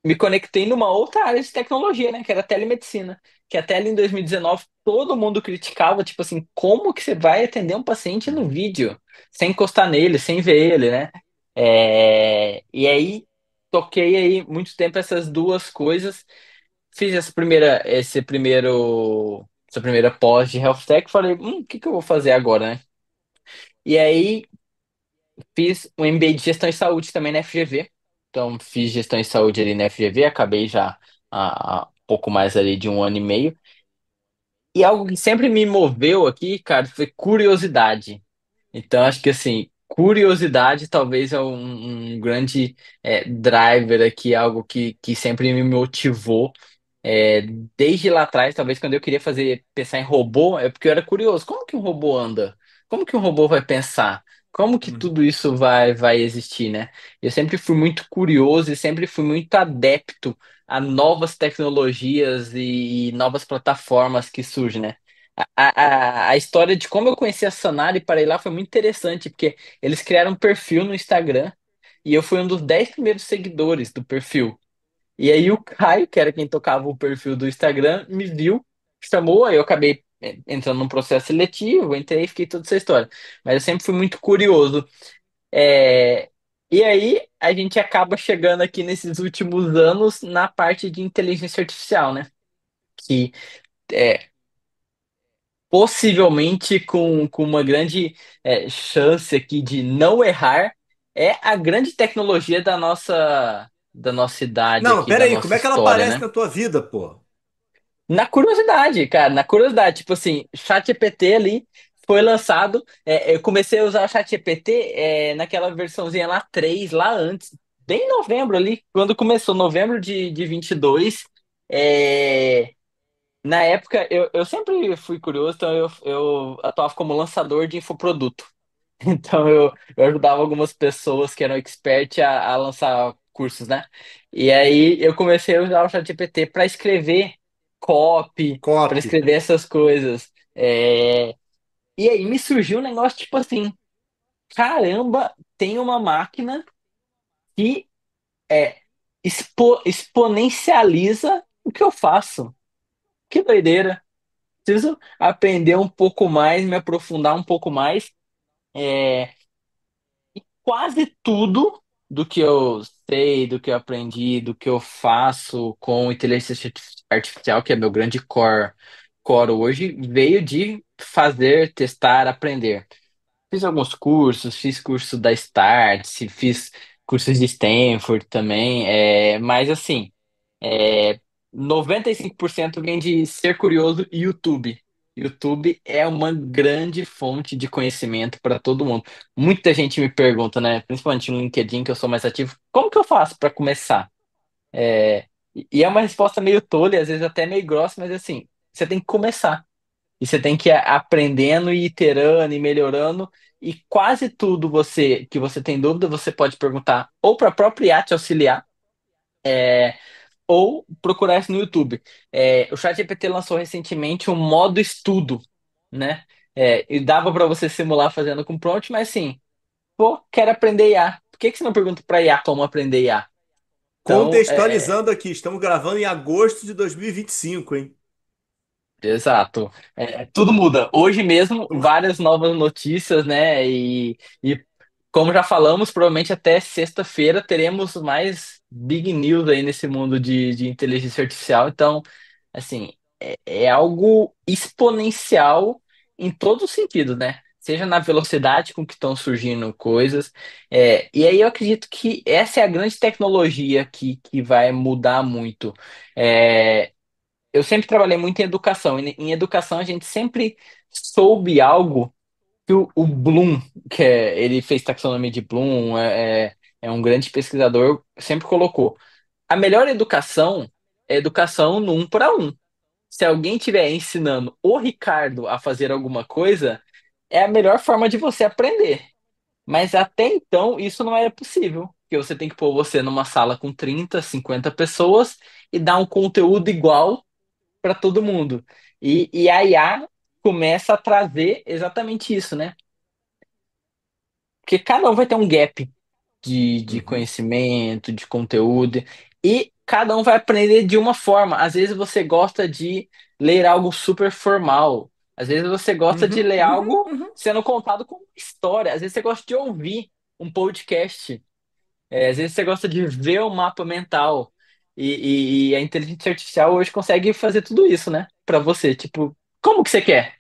me conectei numa outra área de tecnologia, né? Que era a telemedicina. Que até ali em 2019 todo mundo criticava, tipo assim, como que você vai atender um paciente no vídeo, sem encostar nele, sem ver ele, né? E aí toquei aí muito tempo essas duas coisas. Fiz essa primeira pós de Health Tech, falei, o que que eu vou fazer agora, né? E aí Fiz um MBA de gestão em saúde também na FGV. Então, fiz gestão em saúde ali na FGV, acabei já há pouco mais ali de um ano e meio. E algo que sempre me moveu aqui, cara, foi curiosidade. Então, acho que assim, curiosidade talvez é um grande driver aqui, algo que sempre me motivou. É, desde lá atrás, talvez quando eu queria pensar em robô, é porque eu era curioso. Como que um robô anda? Como que um robô vai pensar? Como que Uhum. tudo isso vai existir, né? Eu sempre fui muito curioso e sempre fui muito adepto a novas tecnologias e novas plataformas que surgem, né? A história de como eu conheci a Sanari para ir lá foi muito interessante, porque eles criaram um perfil no Instagram e eu fui um dos 10 primeiros seguidores do perfil. E aí o Caio, que era quem tocava o perfil do Instagram, me viu, chamou, aí eu acabei entrando num processo seletivo, entrei e fiquei toda essa história. Mas eu sempre fui muito curioso. É, E aí a gente acaba chegando aqui nesses últimos anos na parte de inteligência artificial, né? Que é, possivelmente com uma grande chance aqui de não errar, é a grande tecnologia da nossa idade Não, aqui, pera da aí, como nossa é que ela história, aparece né? na tua vida, pô? Na curiosidade, cara, na curiosidade, tipo assim, ChatGPT ali foi lançado. Eu comecei a usar o ChatGPT naquela versãozinha lá 3 lá antes, bem em novembro ali, quando começou, novembro de 22. É, Na época, eu sempre fui curioso, então eu atuava como lançador de infoproduto. Então eu ajudava algumas pessoas que eram expert a lançar cursos, né? E aí eu comecei a usar o ChatGPT para escrever copy, para Copy. escrever essas coisas. E aí me surgiu um negócio tipo assim, caramba, tem uma máquina que exponencializa o que eu faço. Que doideira. Preciso aprender um pouco mais, me aprofundar um pouco mais. É, Quase tudo do que eu sei, do que eu aprendi, do que eu faço com inteligência artificial, que é meu grande core hoje, veio de fazer, testar, aprender. Fiz alguns cursos, fiz curso da Start, fiz cursos de Stanford também, mas assim. É, 95% vem de ser curioso e YouTube. YouTube é uma grande fonte de conhecimento para todo mundo. Muita gente me pergunta, né? Principalmente no LinkedIn, que eu sou mais ativo, como que eu faço para começar? E é uma resposta meio tola, e às vezes até meio grossa, mas assim, você tem que começar. E você tem que ir aprendendo e iterando e melhorando. E quase tudo que você tem dúvida, você pode perguntar ou para a própria IA te auxiliar ou procurar isso no YouTube. O ChatGPT lançou recentemente um modo estudo, né? E dava para você simular fazendo com prompt, mas assim, pô, quero aprender IA. Por que que você não pergunta para IA como aprender IA? Então, Contextualizando aqui, estamos gravando em agosto de 2025, hein? exato. Tudo muda. Hoje mesmo, várias novas notícias, né? E como já falamos, provavelmente até sexta-feira teremos mais big news aí nesse mundo de inteligência artificial. Então, assim, é algo exponencial em todos os sentidos, né? Seja na velocidade com que estão surgindo coisas. E aí eu acredito que essa é a grande tecnologia que vai mudar muito. É, eu sempre trabalhei muito em educação. E em educação a gente sempre soube algo que o Bloom, ele fez taxonomia de Bloom, é um grande pesquisador, sempre colocou. A melhor educação é educação no um para um. Se alguém estiver ensinando o Ricardo a fazer alguma coisa, é a melhor forma de você aprender. Mas até então isso não era possível, porque você tem que pôr você numa sala com 30, 50 pessoas e dar um conteúdo igual para todo mundo. E a IA começa a trazer exatamente isso, né? Porque cada um vai ter um gap de Uhum. conhecimento, de conteúdo, e cada um vai aprender de uma forma. Às vezes você gosta de ler algo super formal, às vezes você gosta de Uhum, ler uhum, algo uhum. sendo contado como história, às vezes você gosta de ouvir um podcast, às vezes você gosta de ver o mapa mental. E a inteligência artificial hoje consegue fazer tudo isso, né? Pra você. Tipo, como que você quer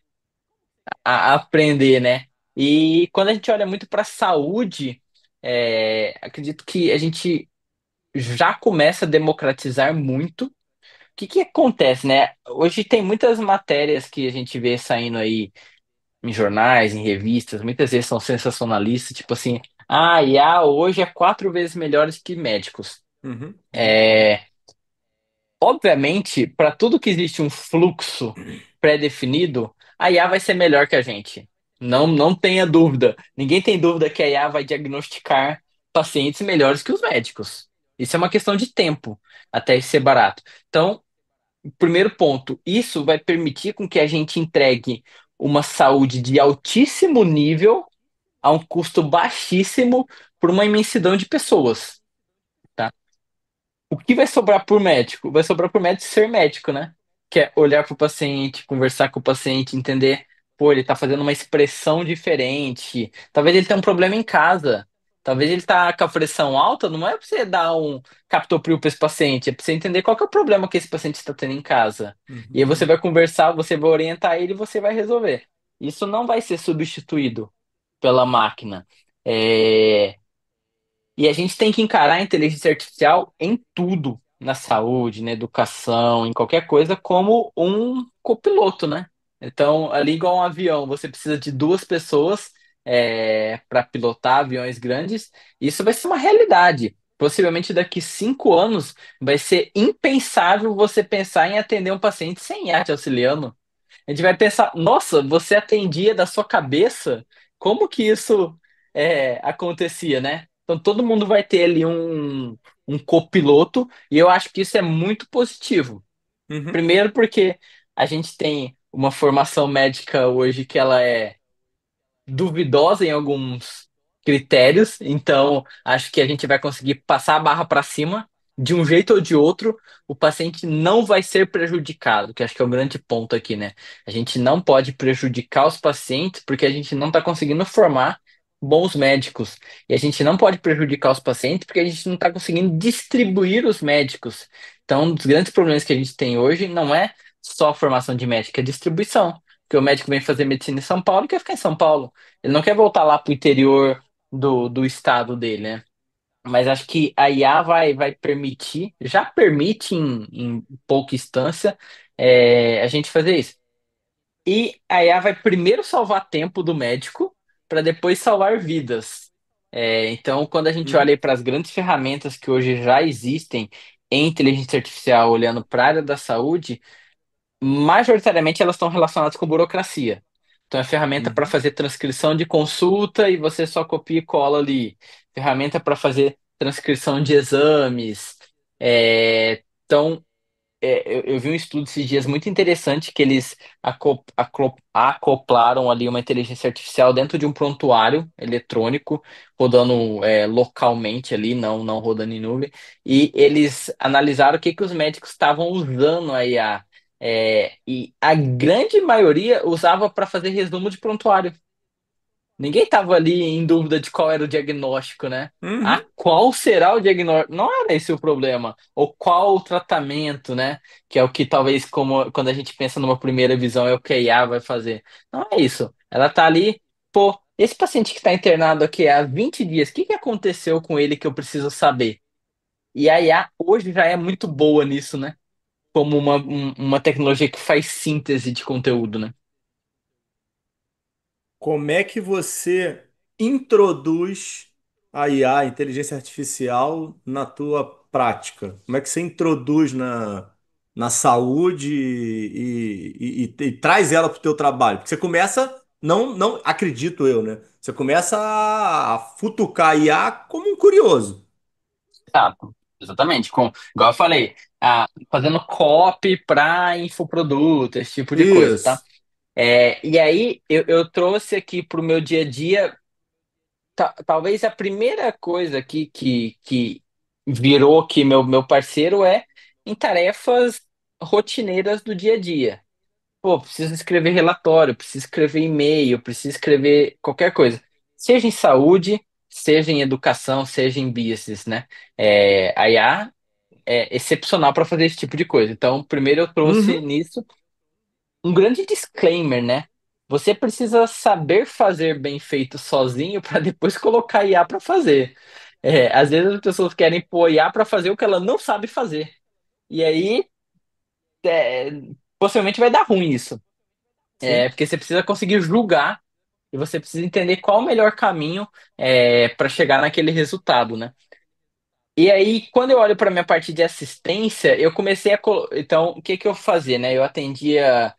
aprender, né? E quando a gente olha muito para a saúde, acredito que a gente já começa a democratizar muito. O que que acontece, né? Hoje tem muitas matérias que a gente vê saindo aí em jornais, em revistas, muitas vezes são sensacionalistas, tipo assim, IA hoje é 4 vezes melhor que médicos. Uhum, uhum, É, obviamente, para tudo que existe um fluxo pré-definido, a IA vai ser melhor que a gente. Não, não tenha dúvida. Ninguém tem dúvida que a IA vai diagnosticar pacientes melhores que os médicos. Isso é uma questão de tempo até isso ser barato. Então, primeiro ponto, isso vai permitir com que a gente entregue uma saúde de altíssimo nível a um custo baixíssimo por uma imensidão de pessoas. Tá? O que vai sobrar por médico? Vai sobrar por médico ser médico, né? Que é olhar para o paciente, conversar com o paciente, entender, pô, ele tá fazendo uma expressão diferente. Talvez ele tenha um problema em casa. Talvez ele tá com a pressão alta, não é para você dar um captopril para esse paciente, é para você entender qual que é o problema que esse paciente está tendo em casa. E aí você uhum, vai conversar, você vai orientar ele e você vai resolver. Isso não vai ser substituído pela máquina. É, e a gente tem que encarar a inteligência artificial em tudo, na saúde, na educação, em qualquer coisa, como um copiloto, né? Então, ali igual um avião, você precisa de duas pessoas para pilotar aviões grandes. Isso vai ser uma realidade. Possivelmente daqui 5 anos vai ser impensável você pensar em atender um paciente sem IA te auxiliando. A gente vai pensar, nossa, você atendia da sua cabeça? Como que isso acontecia, né? Então todo mundo vai ter ali um copiloto, e eu acho que isso é muito positivo. uhum, Primeiro porque a gente tem uma formação médica hoje que ela é duvidosa em alguns critérios, então acho que a gente vai conseguir passar a barra para cima. De um jeito ou de outro, o paciente não vai ser prejudicado, que acho que é o grande ponto aqui, né? A gente não pode prejudicar os pacientes porque a gente não está conseguindo formar bons médicos. E a gente não pode prejudicar os pacientes porque a gente não está conseguindo distribuir os médicos. Então, um dos grandes problemas que a gente tem hoje não é só a formação de médico, é distribuição. Porque o médico vem fazer medicina em São Paulo e quer ficar em São Paulo. Ele não quer voltar lá para o interior do estado dele, né? Mas acho que a IA vai permitir, já permite em pouca instância, a gente fazer isso. E a IA vai primeiro salvar tempo do médico para depois salvar vidas. Então, quando a gente uhum, olha para as grandes ferramentas que hoje já existem em inteligência artificial, olhando para a área da saúde, majoritariamente elas estão relacionadas com burocracia. Então, é ferramenta para uhum. fazer transcrição de consulta e você só copia e cola ali. Ferramenta para fazer transcrição de exames. Então, eu vi um estudo esses dias muito interessante que eles acoplaram ali uma inteligência artificial dentro de um prontuário eletrônico, rodando localmente ali, não rodando em nuvem, e eles analisaram o que que os médicos estavam usando a IA. E a grande maioria usava para fazer resumo de prontuário. Ninguém estava ali em dúvida de qual era o diagnóstico, né? Uhum. Qual será o diagnóstico? Não era esse o problema. Ou qual o tratamento, né? Que é o que talvez, como quando a gente pensa numa primeira visão, é o que a IA vai fazer. Não é isso. Ela tá ali, pô, esse paciente que está internado aqui há 20 dias, o que que aconteceu com ele que eu preciso saber? E a IA hoje já é muito boa nisso, né? Como uma tecnologia que faz síntese de conteúdo, né? Como é que você introduz a IA, a inteligência artificial, na tua prática? Como é que você introduz na saúde e traz ela para o teu trabalho? Porque você começa, não acredito eu, né? Você começa a futucar a IA como um curioso. Exato, exatamente. Igual eu falei, fazendo copy para infoproduto, esse tipo de coisa, tá? Isso. E aí eu trouxe aqui para o meu dia a dia, talvez a primeira coisa aqui que virou aqui meu parceiro é em tarefas rotineiras do dia a dia. Pô, preciso escrever relatório, preciso escrever e-mail, preciso escrever qualquer coisa. Seja em saúde, seja em educação, seja em business, né? A IA é excepcional para fazer esse tipo de coisa. Então, primeiro eu trouxe Uhum. nisso um grande disclaimer, né? você precisa saber fazer bem feito sozinho para depois colocar IA para fazer. Às vezes as pessoas querem pôr IA para fazer o que ela não sabe fazer. E aí, é, possivelmente vai dar ruim isso. Sim. Porque você precisa conseguir julgar e você precisa entender qual o melhor caminho para chegar naquele resultado, né? E aí, quando eu olho para minha parte de assistência, eu comecei a. Então, o que que eu fazia, né? Eu atendia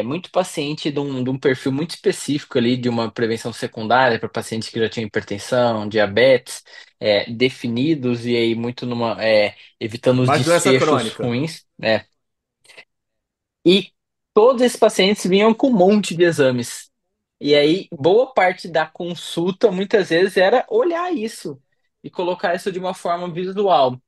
muito paciente de um perfil muito específico ali, de uma prevenção secundária para pacientes que já tinham hipertensão, diabetes, definidos, e aí muito evitando os Mais doença desfechos crônica. ruins, né? E todos esses pacientes vinham com um monte de exames. E aí, boa parte da consulta, muitas vezes, era olhar isso e colocar isso de uma forma visual.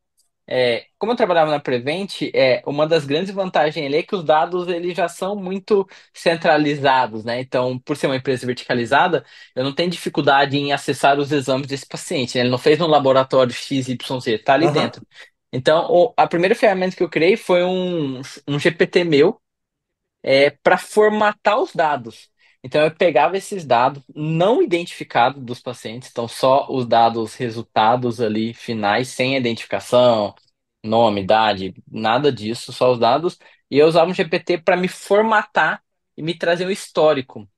Como eu trabalhava na Prevent, uma das grandes vantagens ali é que os dados eles já são muito centralizados, né? Então, por ser uma empresa verticalizada, eu não tenho dificuldade em acessar os exames desse paciente, né? Ele não fez no laboratório XYZ, tá ali Aham. dentro. Então, a primeira ferramenta que eu criei foi um GPT meu para formatar os dados. Então, eu pegava esses dados não identificados dos pacientes, então só os dados resultados ali finais, sem identificação, nome, idade, nada disso, só os dados. E eu usava um GPT para me formatar e me trazer um histórico,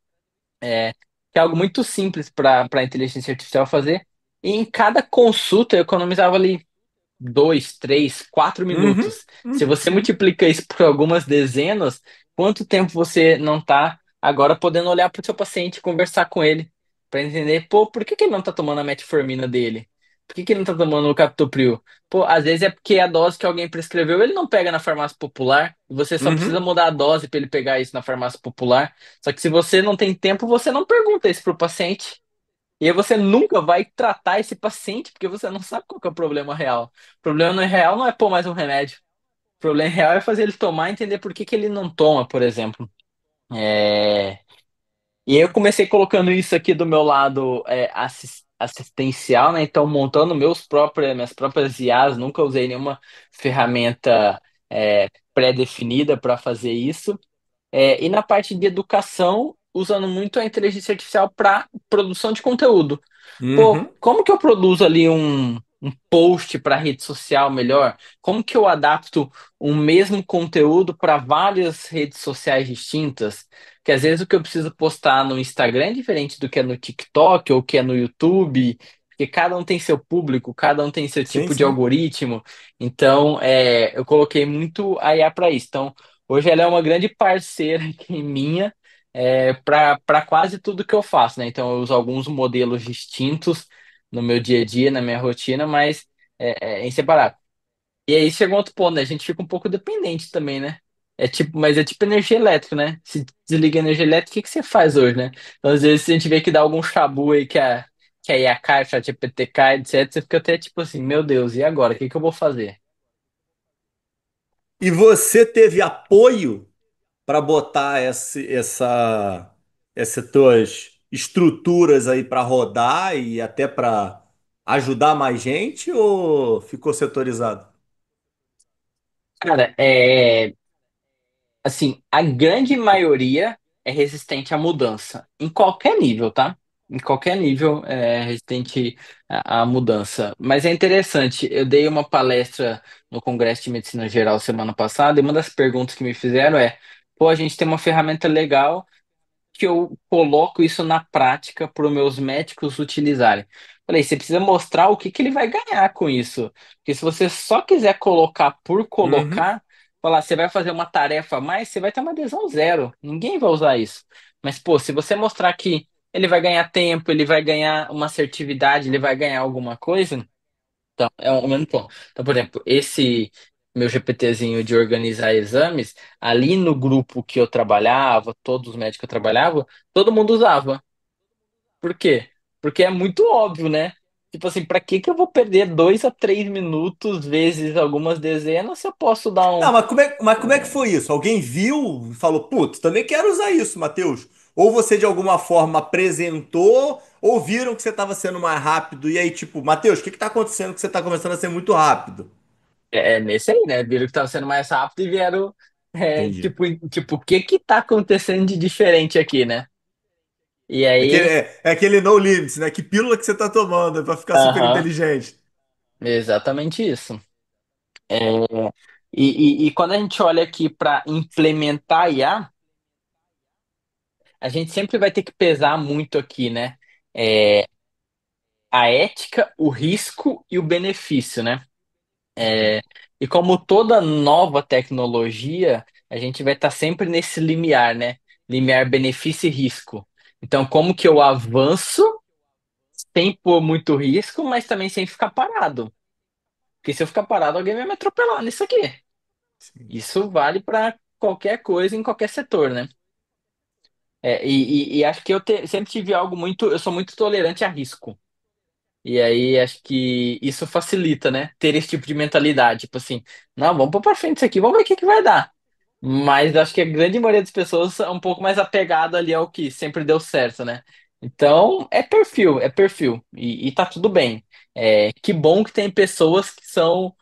que é algo muito simples para a inteligência artificial fazer. E em cada consulta eu economizava ali 2, 3, 4 minutos. Uhum. Se Uhum. você multiplica isso por algumas dezenas, quanto tempo você não está agora podendo olhar para o seu paciente, e conversar com ele, para entender, pô, por que que ele não está tomando a metformina dele? Por que que ele não está tomando o captopril? Pô, às vezes é porque a dose que alguém prescreveu ele não pega na farmácia popular, e você só precisa Uhum. mudar a dose para ele pegar isso na farmácia popular. Só que se você não tem tempo, você não pergunta isso pro paciente. E aí você nunca vai tratar esse paciente porque você não sabe qual que é o problema real. O problema não é real, não é pôr mais um remédio. O problema real é fazer ele tomar e entender por que que ele não toma, por exemplo. É, E aí eu comecei colocando isso aqui do meu lado assistencial, né? Então, montando minhas próprias IAs, nunca usei nenhuma ferramenta pré-definida para fazer isso. E na parte de educação, usando muito a inteligência artificial para produção de conteúdo. Pô, Uhum. como que eu produzo ali um post para rede social melhor? Como que eu adapto o mesmo conteúdo para várias redes sociais distintas? Que às vezes o que eu preciso postar no Instagram é diferente do que é no TikTok ou que é no YouTube, porque cada um tem seu público, cada um tem seu Sim, tipo de sim. algoritmo. Então, eu coloquei muito a IA para isso. Então, hoje ela é uma grande parceira aqui minha para quase tudo que eu faço, né? Então eu uso alguns modelos distintos no meu dia a dia, na minha rotina, mas é inseparável. E aí chega um outro ponto, né? A gente fica um pouco dependente também, né? Mas é tipo energia elétrica, né? Se desliga a energia elétrica, o que que você faz hoje, né? Então, às vezes, se a gente vê que dá algum chabu aí que a IA cai, o ChatGPT cai, etc., você fica até tipo assim, meu Deus, e agora? O que que eu vou fazer? E você teve apoio para botar essas tuas estruturas aí para rodar e até para ajudar mais gente ou ficou setorizado? Cara, assim, a grande maioria é resistente à mudança, em qualquer nível, tá? Em qualquer nível é resistente à mudança. Mas é interessante, eu dei uma palestra no Congresso de Medicina Geral semana passada e uma das perguntas que me fizeram pô, a gente tem uma ferramenta legal que eu coloco isso na prática para os meus médicos utilizarem. Falei, você precisa mostrar o que que ele vai ganhar com isso. Porque se você só quiser colocar por Uhum. colocar, falar, você vai fazer uma tarefa a mais, você vai ter uma adesão zero. Ninguém vai usar isso. Mas, pô, se você mostrar que ele vai ganhar tempo, ele vai ganhar uma assertividade, ele vai ganhar alguma coisa, então, é um mesmo ponto. Então, por exemplo, esse meu GPTzinho de organizar exames, ali no grupo que eu trabalhava, todos os médicos que eu trabalhava, todo mundo usava. Por quê? Porque é muito óbvio, né? Tipo assim, pra que que eu vou perder 2 a 3 minutos vezes algumas dezenas se eu posso dar Não, mas como é que foi isso? Alguém viu e falou, putz, também quero usar isso, Matheus? Ou você de alguma forma apresentou, ou viram que você estava sendo mais rápido, e aí, tipo, Matheus, o que que tá acontecendo que você está começando a ser muito rápido? nesse aí, né? Viram que tava sendo mais rápido e vieram. Entendi. Tipo, o que que tá acontecendo de diferente aqui, né? E aí, É aquele no limits, né? Que pílula que você tá tomando pra ficar super aham, inteligente? exatamente isso. É, e quando a gente olha aqui para implementar IA, a gente sempre vai ter que pesar muito aqui, né? É, a ética, o risco e o benefício, né? É, e como toda nova tecnologia, a gente vai estar sempre nesse limiar, né? Limiar benefício e risco. Então, como que eu avanço sem pôr muito risco, mas também sem ficar parado? Porque se eu ficar parado, alguém vai me atropelar nisso aqui. Sim. Isso vale para qualquer coisa em qualquer setor, né? E acho que sempre tive algo muito. Eu sou muito tolerante a risco. E aí acho que isso facilita, né? Ter esse tipo de mentalidade. Tipo assim, não, vamos pôr pra frente isso aqui, vamos ver o que que vai dar. Mas acho que a grande maioria das pessoas é um pouco mais apegada ali ao que sempre deu certo, né? Então, é perfil, é perfil. E tá tudo bem. Que bom que tem pessoas que são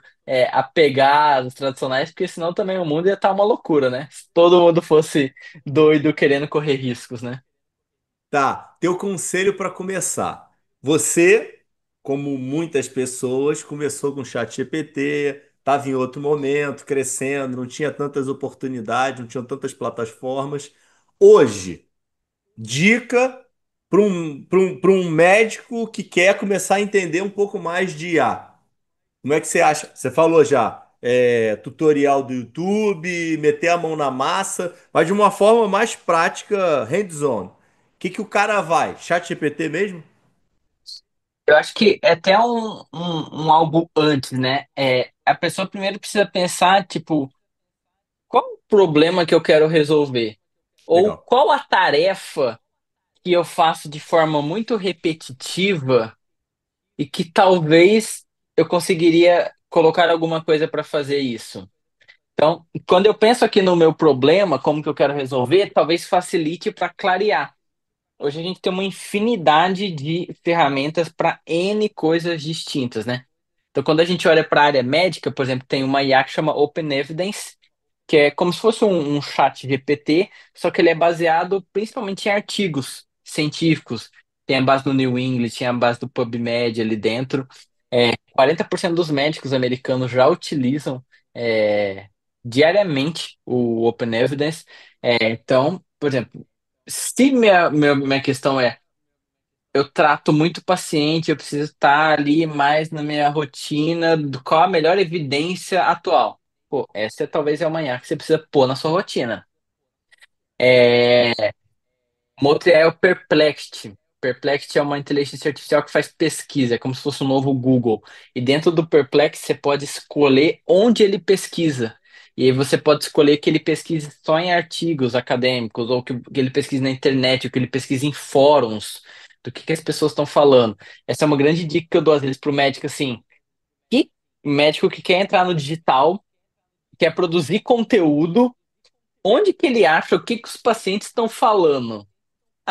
apegadas, tradicionais, porque senão também o mundo ia estar uma loucura, né? Se todo mundo fosse doido querendo correr riscos, né? Tá, teu conselho para começar. Você, como muitas pessoas, começou com o chat GPT, estava em outro momento, crescendo, não tinha tantas oportunidades, não tinha tantas plataformas. Hoje, dica para um médico que quer começar a entender um pouco mais de IA. Como é que você acha? Você falou já, tutorial do YouTube, meter a mão na massa, mas de uma forma mais prática, hands-on. O que que o cara vai? ChatGPT mesmo? Eu acho que é até um algo antes, né? A pessoa primeiro precisa pensar, tipo, qual o problema que eu quero resolver? Ou Legal. qual a tarefa que eu faço de forma muito repetitiva e que talvez eu conseguiria colocar alguma coisa para fazer isso. Então, quando eu penso aqui no meu problema, como que eu quero resolver, talvez facilite para clarear. Hoje a gente tem uma infinidade de ferramentas para N coisas distintas, né? Então, quando a gente olha para a área médica, por exemplo, tem uma IA que chama Open Evidence, que é como se fosse um chat GPT, só que ele é baseado principalmente em artigos científicos. Tem a base do New England, tem a base do PubMed ali dentro. 40% dos médicos americanos já utilizam diariamente o Open Evidence. Então, por exemplo, se minha questão é eu trato muito paciente, eu preciso estar ali mais na minha rotina, do qual a melhor evidência atual. Pô, essa talvez é uma IA que você precisa pôr na sua rotina. É, uma outra é o Perplexity. Perplexity é uma inteligência artificial que faz pesquisa, é como se fosse um novo Google. E dentro do Perplexity você pode escolher onde ele pesquisa. E aí você pode escolher que ele pesquise só em artigos acadêmicos, ou que ele pesquise na internet, ou que ele pesquise em fóruns, do que as pessoas estão falando. Essa é uma grande dica que eu dou às vezes para o médico, assim, que médico que quer entrar no digital, quer produzir conteúdo, onde que ele acha o que que os pacientes estão falando?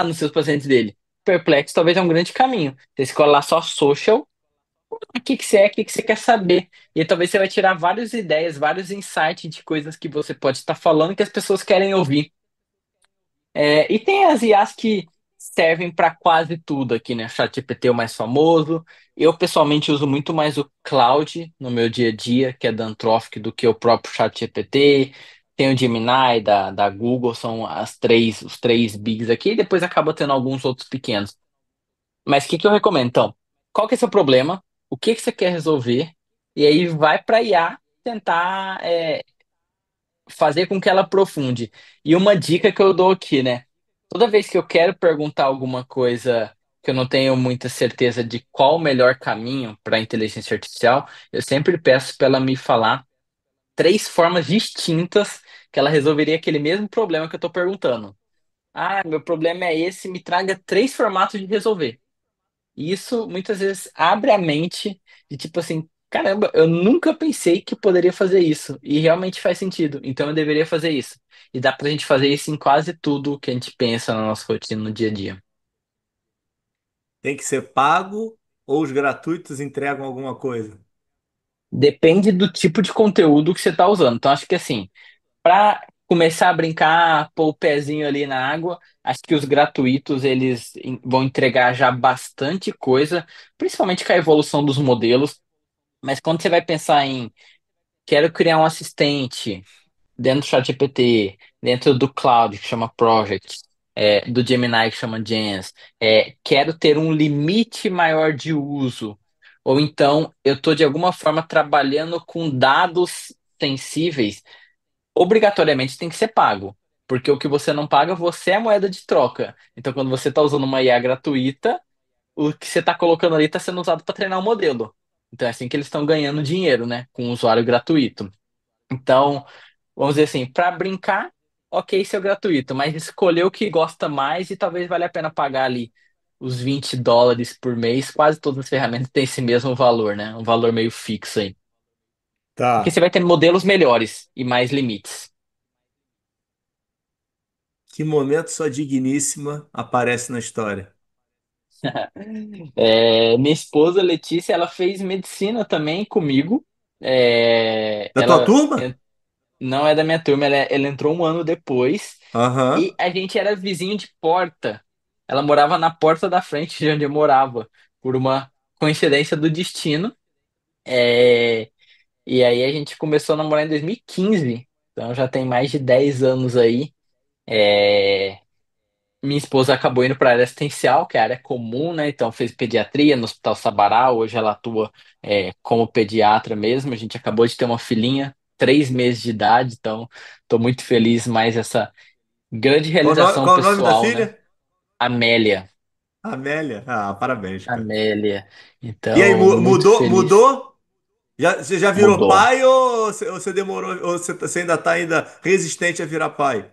Nos seus pacientes dele. Perplexo talvez é um grande caminho. Você escolhe lá só social, o que que você o que que você quer saber. E aí, talvez você vai tirar várias ideias, vários insights de coisas que você pode estar falando que as pessoas querem ouvir. E tem as IAs que servem para quase tudo aqui, né? ChatGPT é o mais famoso. Eu pessoalmente uso muito mais o Claude no meu dia a dia, que é da Anthropic, do que o próprio ChatGPT. Tem o Gemini da Google, são os três bigs aqui, e depois acaba tendo alguns outros pequenos. Mas o que que eu recomendo? Então, qual que é seu problema? O que que você quer resolver? E aí vai para IA tentar fazer com que ela aprofunde. E uma dica que eu dou aqui, né? Toda vez que eu quero perguntar alguma coisa que eu não tenho muita certeza de qual o melhor caminho para a inteligência artificial, eu sempre peço para ela me falar três formas distintas que ela resolveria aquele mesmo problema que eu estou perguntando. Meu problema é esse, me traga três formatos de resolver. E isso muitas vezes abre a mente de tipo assim, caramba, eu nunca pensei que poderia fazer isso. E realmente faz sentido. Então eu deveria fazer isso. E dá pra gente fazer isso em quase tudo que a gente pensa na nossa rotina no dia a dia. Tem que ser pago ou os gratuitos entregam alguma coisa? Depende do tipo de conteúdo que você está usando. Então acho que assim, começar a brincar, pôr o pezinho ali na água. Acho que os gratuitos eles vão entregar já bastante coisa, principalmente com a evolução dos modelos. Mas quando você vai pensar em quero criar um assistente dentro do ChatGPT, dentro do Cloud, que chama Project, do Gemini, que chama Gens, quero ter um limite maior de uso. Ou então eu estou de alguma forma trabalhando com dados sensíveis obrigatoriamente tem que ser pago. Porque o que você não paga, você é moeda de troca. Então, quando você está usando uma IA gratuita, o que você está colocando ali está sendo usado para treinar o modelo. Então, é assim que eles estão ganhando dinheiro, né? Com o usuário gratuito. Então, vamos dizer assim, para brincar, ok, isso é gratuito, mas escolher o que gosta mais e talvez valha a pena pagar ali os US$ 20 por mês. Quase todas as ferramentas têm esse mesmo valor, né? Um valor meio fixo aí. Porque você Tá. vai ter modelos melhores e mais limites. Que momento sua digníssima aparece na história? Minha esposa Letícia, ela fez medicina também comigo. É, Da tua ela turma? não é da minha turma, ela entrou um ano depois Aham. e a gente era vizinho de porta. Ela morava na porta da frente de onde eu morava, por uma coincidência do destino. É, e aí a gente começou a namorar em 2015, então já tem mais de 10 anos aí. É, Minha esposa acabou indo para a área assistencial, que é a área comum, né? Então fez pediatria no Hospital Sabará. Hoje ela atua como pediatra mesmo. A gente acabou de ter uma filhinha, 3 meses de idade. Então estou muito feliz. Mais essa grande realização Qual o nome da pessoal, né? filha? Amélia, Amélia. Ah, parabéns, cara. Amélia. E aí, Então muito mudou? feliz. Mudou? Você já virou Mudou. pai ou você demorou? Ou você ainda tá ainda resistente a virar pai?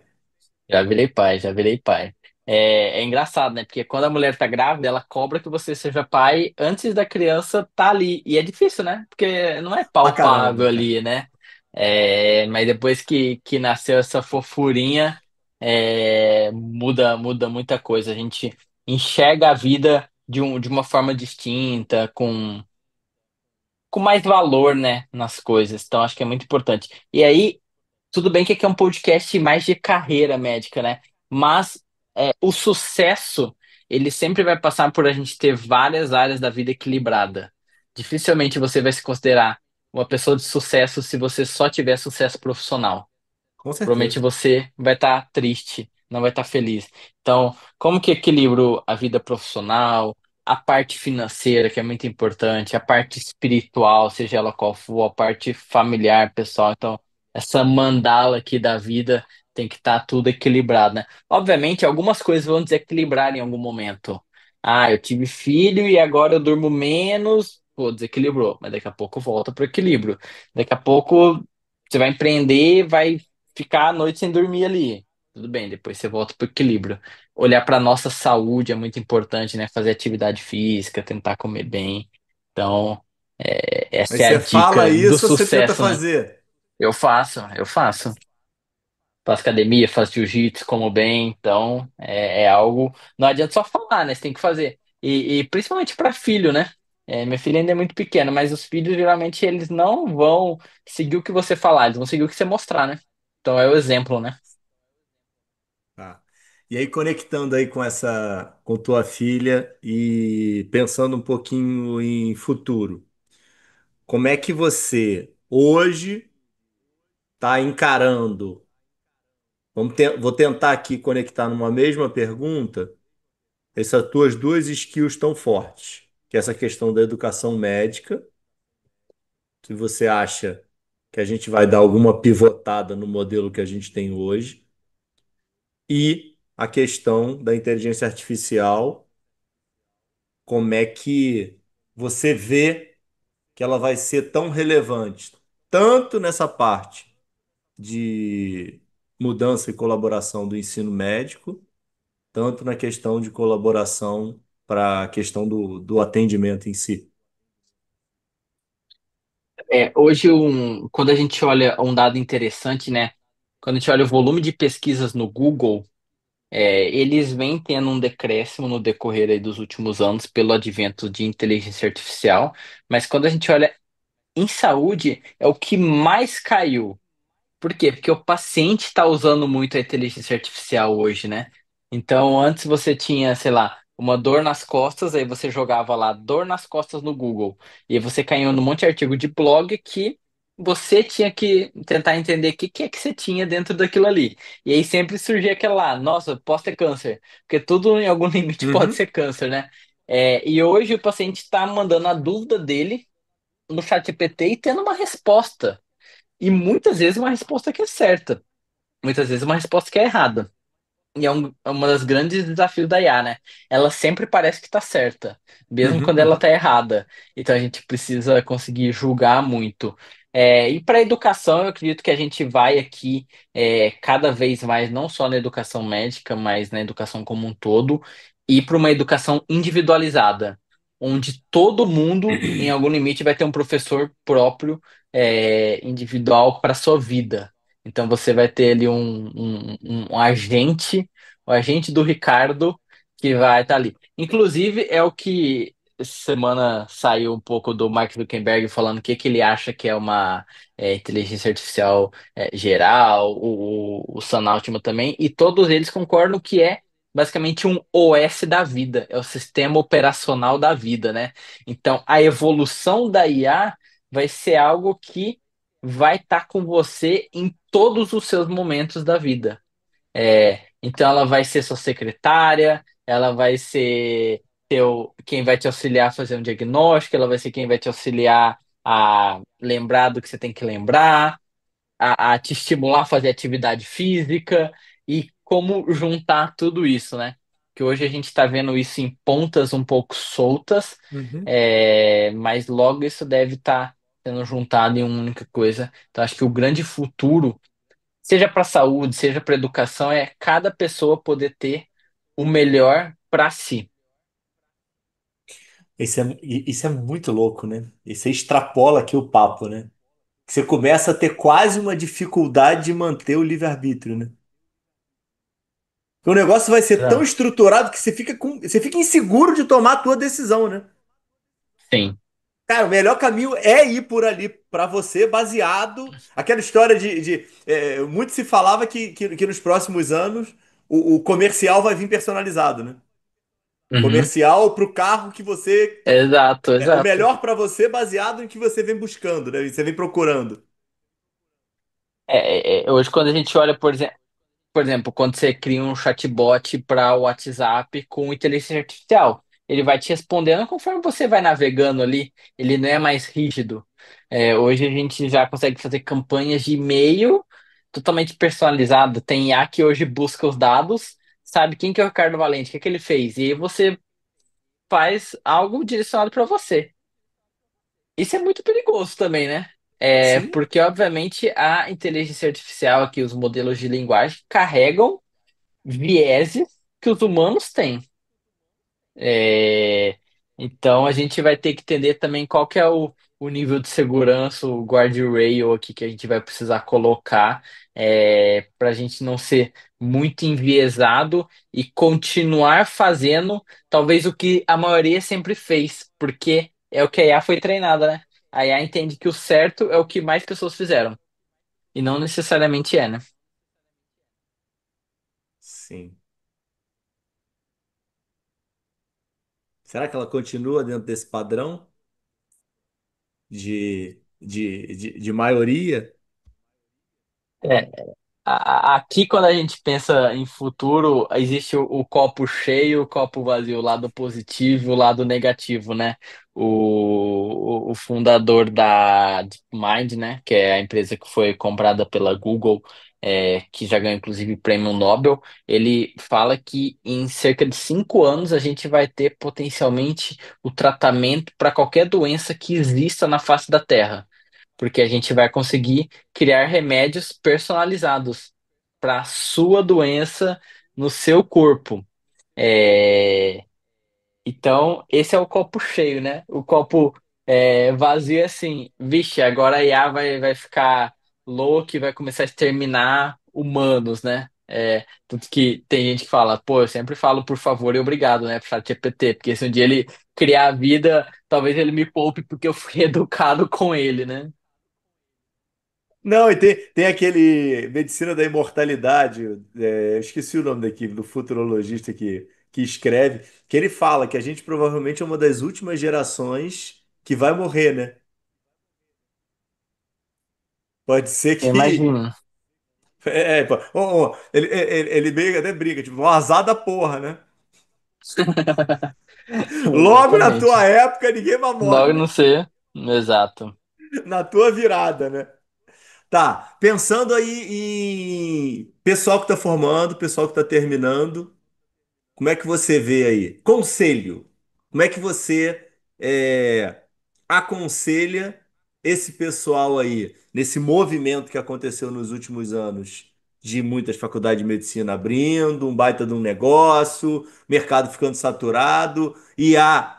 Já virei pai, já virei pai. É engraçado, né? Porque quando a mulher tá grávida, ela cobra que você seja pai antes da criança tá ali. E é difícil, né? Porque não é Pra caramba, palpável cara. ali, né? Mas depois que nasceu essa fofurinha, muda muita coisa. A gente enxerga a vida de uma forma distinta, com mais valor, né, nas coisas. Então, acho que é muito importante. E aí, tudo bem que aqui é um podcast mais de carreira médica, né? Mas o sucesso, ele sempre vai passar por a gente ter várias áreas da vida equilibrada. Dificilmente você vai se considerar uma pessoa de sucesso se você só tiver sucesso profissional. Com Provavelmente certeza. você vai estar triste, não vai estar feliz. Então, como que equilibro a vida profissional, a parte financeira, que é muito importante, a parte espiritual, seja ela qual for, a parte familiar, pessoal. Então, essa mandala aqui da vida tem que estar tudo equilibrado, né? Obviamente, algumas coisas vão desequilibrar em algum momento. Ah, eu tive filho e agora eu durmo menos. Pô, desequilibrou, mas daqui a pouco volta para o equilíbrio. Daqui a pouco você vai empreender, vai ficar a noite sem dormir ali. Tudo bem, depois você volta para o equilíbrio. Olhar para nossa saúde é muito importante, né? Fazer atividade física, tentar comer bem. Então, Mas essa é a você fala dica do isso ou você tenta sucesso, né? fazer? Eu faço. Faço academia, faço jiu-jitsu, como bem. Então, é algo. Não adianta só falar, né? Você tem que fazer. E principalmente para filho, né? Minha filha ainda é muito pequena, mas os filhos geralmente eles não vão seguir o que você falar, eles vão seguir o que você mostrar, né? Então é o exemplo, né? Tá. E aí, conectando aí com com tua filha e pensando um pouquinho em futuro, como é que você hoje está encarando? Vou tentar aqui conectar numa mesma pergunta essas tuas duas skills tão fortes, que é essa questão da educação médica, se você acha que a gente vai dar alguma pivotada no modelo que a gente tem hoje, e a questão da inteligência artificial, como é que você vê que ela vai ser tão relevante, tanto nessa parte de mudança e colaboração do ensino médico, tanto na questão de colaboração para a questão do atendimento em si. Hoje, quando a gente olha um dado interessante, né? Quando a gente olha o volume de pesquisas no Google, eles vêm tendo um decréscimo no decorrer aí dos últimos anos pelo advento de inteligência artificial, mas quando a gente olha em saúde, é o que mais caiu. Por quê? Porque o paciente está usando muito a inteligência artificial hoje, né? Então, antes você tinha, sei lá, uma dor nas costas, aí você jogava lá dor nas costas no Google, e aí você caiu num monte de artigo de blog que você tinha que tentar entender o que que é que você tinha dentro daquilo ali. E aí sempre surgia aquela lá, nossa, posso ter câncer, porque tudo em algum limite pode Uhum, ser câncer, né? E hoje o paciente está mandando a dúvida dele no chat GPT e tendo uma resposta. E muitas vezes uma resposta que é certa, muitas vezes uma resposta que é errada. E é uma das grandes desafios da IA, né? Ela sempre parece que está certa, mesmo uhum, quando ela uhum. está errada. Então a gente precisa conseguir julgar muito. E para a educação, eu acredito que a gente vai aqui cada vez mais, não só na educação médica, mas na educação como um todo, ir para uma educação individualizada, onde todo mundo, em algum limite, vai ter um professor próprio, individual para sua vida. Então você vai ter ali um agente, o agente do Ricardo, que vai estar ali. Inclusive, é o que essa semana saiu um pouco do Mark Zuckerberg falando o que, que ele acha que é uma inteligência artificial geral, o Sam Altman também, e todos eles concordam que é basicamente um OS da vida, é o sistema operacional da vida, né? Então, a evolução da IA vai ser algo que vai estar com você em todos os seus momentos da vida. Então ela vai ser sua secretária, ela vai ser quem vai te auxiliar a fazer um diagnóstico, ela vai ser quem vai te auxiliar a lembrar do que você tem que lembrar, a te estimular a fazer atividade física e como juntar tudo isso, né? Que hoje a gente está vendo isso em pontas um pouco soltas, Uhum. mas logo isso deve estar sendo juntado em uma única coisa. Então acho que o grande futuro, seja para saúde, seja para educação, é cada pessoa poder ter o melhor para si. Isso é muito louco, né? E você extrapola aqui o papo, né? Você começa a ter quase uma dificuldade de manter o livre-arbítrio, né? O negócio vai ser tão Exato. estruturado que você fica inseguro de tomar a tua decisão, né? Sim. Cara, o melhor caminho é ir por ali para você, baseado. Aquela história muito se falava que nos próximos anos o comercial vai vir personalizado, né? Uhum. Comercial para o carro que você. Exato, O exato. melhor para você, baseado em que você vem buscando, né? Você vem procurando. Hoje, quando a gente olha, por exemplo, quando você cria um chatbot para o WhatsApp com inteligência artificial, ele vai te respondendo conforme você vai navegando ali, ele não é mais rígido. Hoje a gente já consegue fazer campanhas de e-mail totalmente personalizado. Tem IA que hoje busca os dados, sabe quem que é o Ricardo Valente, o que que ele fez, e aí você faz algo direcionado para você. Isso é muito perigoso também, né? Sim. Porque, obviamente, a inteligência artificial aqui, os modelos de linguagem, carregam vieses que os humanos têm. É, então a gente vai ter que entender também qual que é o nível de segurança, o guardrail aqui que a gente vai precisar colocar para a gente não ser muito enviesado e continuar fazendo talvez o que a maioria sempre fez, porque é o que a IA foi treinada, né? A IA entende que o certo é o que mais pessoas fizeram, e não necessariamente é, né? Sim. Será que ela continua dentro desse padrão de maioria? É, Aqui, quando a gente pensa em futuro, existe o copo cheio, o copo vazio, o lado positivo, o lado negativo, né? O fundador da DeepMind, né, que é a empresa que foi comprada pela Google, que já ganhou inclusive prêmio Nobel, ele fala que em cerca de 5 anos a gente vai ter potencialmente o tratamento para qualquer doença que exista na face da Terra, porque a gente vai conseguir criar remédios personalizados para sua doença no seu corpo. É, Então, esse é o copo cheio, né? O copo vazio é assim, vixe, agora a IA vai ficar louca e vai começar a exterminar humanos, né? Tanto que tem gente que fala, pô, eu sempre falo por favor e obrigado, né, pro ChatGPT, porque se um dia ele criar a vida, talvez ele me poupe porque eu fui educado com ele, né? Não, e tem aquele Medicina da Imortalidade, eu esqueci o nome daqui, do futurologista que escreve, que ele fala que a gente provavelmente é uma das últimas gerações que vai morrer, né? Pode ser Eu que. imagino. Pô, ele até briga, tipo, um azar da porra, né? Logo na tua Exatamente. época ninguém vai Logo morrer, não ser. Exato. na tua virada, né? Tá, pensando aí em pessoal que tá formando, pessoal que tá terminando. Como é que você vê aí? Conselho. Como é que você aconselha esse pessoal aí, nesse movimento que aconteceu nos últimos anos, de muitas faculdades de medicina abrindo, um baita de um negócio, mercado ficando saturado, IA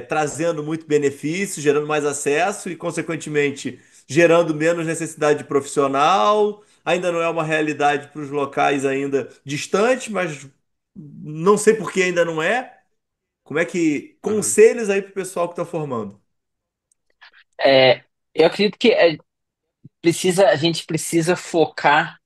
trazendo muito benefício, gerando mais acesso e, consequentemente, gerando menos necessidade de profissional. Ainda não é uma realidade para os locais ainda distantes, mas não sei por que ainda não é. Como é que Uhum. conselhos aí para o pessoal que está formando? É, eu acredito que a gente precisa focar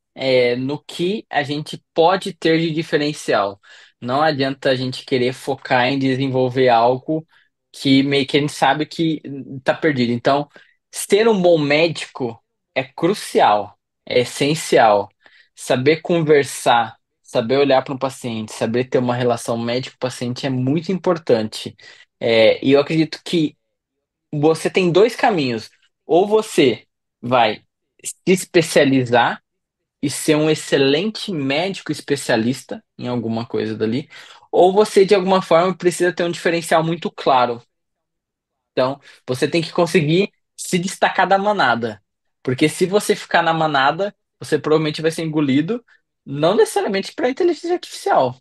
no que a gente pode ter de diferencial. Não adianta a gente querer focar em desenvolver algo que meio que a gente sabe que está perdido. Então, ser um bom médico é crucial, é essencial. Saber conversar, saber olhar para um paciente, saber ter uma relação médico-paciente é muito importante. E eu acredito que você tem dois caminhos. Ou você vai se especializar e ser um excelente médico especialista em alguma coisa dali, ou você, de alguma forma, precisa ter um diferencial muito claro. Então, você tem que conseguir se destacar da manada. Porque se você ficar na manada, você provavelmente vai ser engolido, não necessariamente para inteligência artificial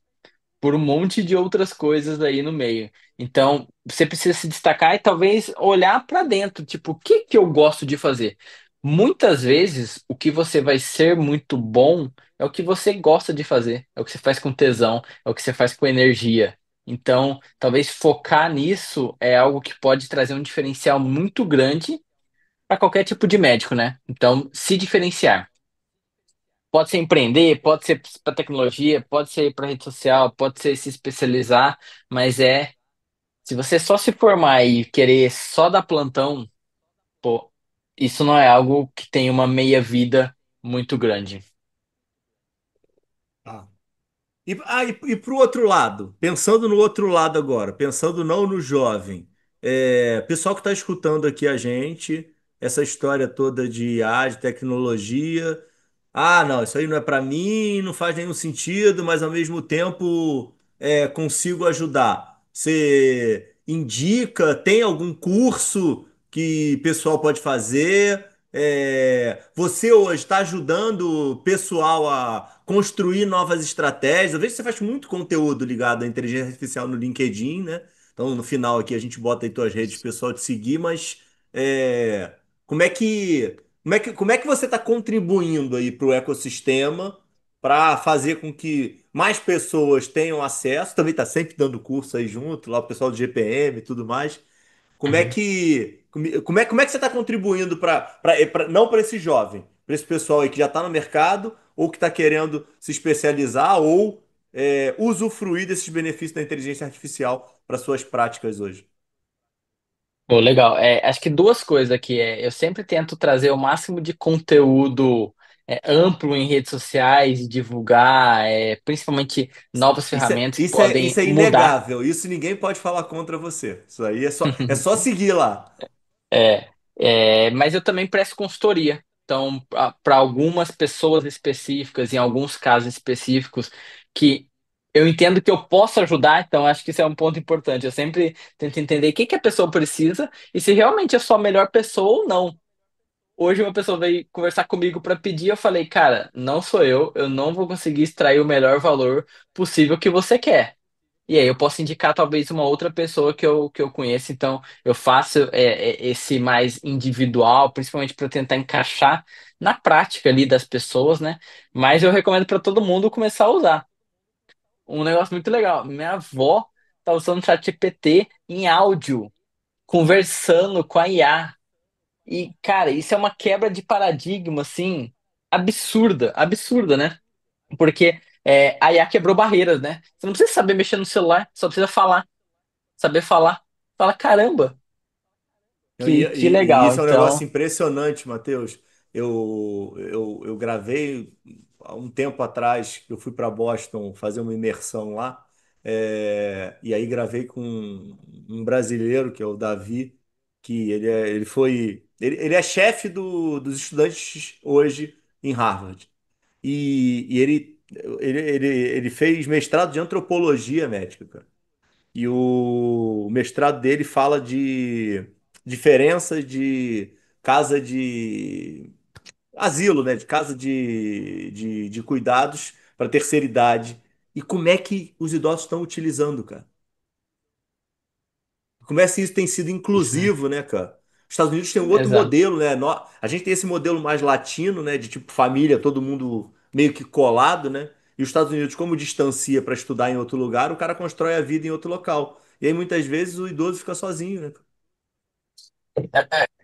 por um monte de outras coisas aí no meio. Então, você precisa se destacar e talvez olhar para dentro, tipo, o que que eu gosto de fazer? Muitas vezes, o que você vai ser muito bom é o que você gosta de fazer, é o que você faz com tesão, é o que você faz com energia. Então, talvez focar nisso é algo que pode trazer um diferencial muito grande para qualquer tipo de médico, né? Então, se diferenciar. Pode ser empreender, pode ser para tecnologia, pode ser para rede social, pode ser se especializar, mas se você só se formar e querer só dar plantão, pô, isso não é algo que tem uma meia-vida muito grande. E pro outro lado, pensando no outro lado agora, pensando não no jovem, pessoal que está escutando aqui a gente, essa história toda de IA, de tecnologia, não, isso aí não é para mim, não faz nenhum sentido, mas ao mesmo tempo consigo ajudar. Você indica, tem algum curso que o pessoal pode fazer? Você hoje está ajudando o pessoal a construir novas estratégias. Eu vejo que você faz muito conteúdo ligado à inteligência artificial no LinkedIn, né? Então, no final aqui a gente bota aí tuas redes pro pessoal te seguir, mas é, como é que, como é que você está contribuindo aí para o ecossistema para fazer com que mais pessoas tenham acesso? Também está sempre dando curso aí junto, lá o pessoal do GPM e tudo mais. Uhum. Como é que você está contribuindo não para esse jovem, para esse pessoal aí que já está no mercado ou que está querendo se especializar ou usufruir desses benefícios da inteligência artificial para suas práticas hoje? Pô, legal. Acho que duas coisas aqui. Eu sempre tento trazer o máximo de conteúdo amplo em redes sociais, divulgar, principalmente novas Isso é, ferramentas que isso é, podem isso é mudar. inegável. Isso ninguém pode falar contra você. Isso aí é só seguir lá. Mas eu também presto consultoria. Então, para algumas pessoas específicas, em alguns casos específicos, que eu entendo que eu posso ajudar, então acho que isso é um ponto importante. Eu sempre tento entender o que que a pessoa precisa e se realmente eu sou a melhor pessoa ou não. Hoje uma pessoa veio conversar comigo para pedir, eu falei, cara, não sou eu não vou conseguir extrair o melhor valor possível que você quer. E aí eu posso indicar talvez uma outra pessoa que eu conheço, então eu faço esse mais individual, principalmente para tentar encaixar na prática ali das pessoas, né? Mas eu recomendo para todo mundo começar a usar. Um negócio muito legal. Minha avó tá usando o ChatGPT em áudio, conversando com a IA. E, cara, isso é uma quebra de paradigma, assim, absurda, absurda, né? Porque a IA quebrou barreiras, né? Você não precisa saber mexer no celular, só precisa falar, saber falar. Fala, caramba, Não, E, que e- e legal. isso é um negócio Então, impressionante, Matheus. Eu gravei há um tempo atrás, eu fui para Boston fazer uma imersão lá, e aí gravei com um brasileiro, que é o Davi, que ele é chefe dos estudantes hoje em Harvard. E ele fez mestrado de antropologia médica, cara. E o mestrado dele fala de diferenças de casa de asilo, né? De casa de cuidados para terceira idade. E como é que os idosos estão utilizando, cara? Como é que isso tem sido isso, né? inclusivo, né, cara? Os Estados Unidos tem um outro Exato. modelo, né? A gente tem esse modelo mais latino, né? De tipo família, todo mundo meio que colado, né? E os Estados Unidos, como distancia para estudar em outro lugar, o cara constrói a vida em outro local. E aí muitas vezes o idoso fica sozinho, né?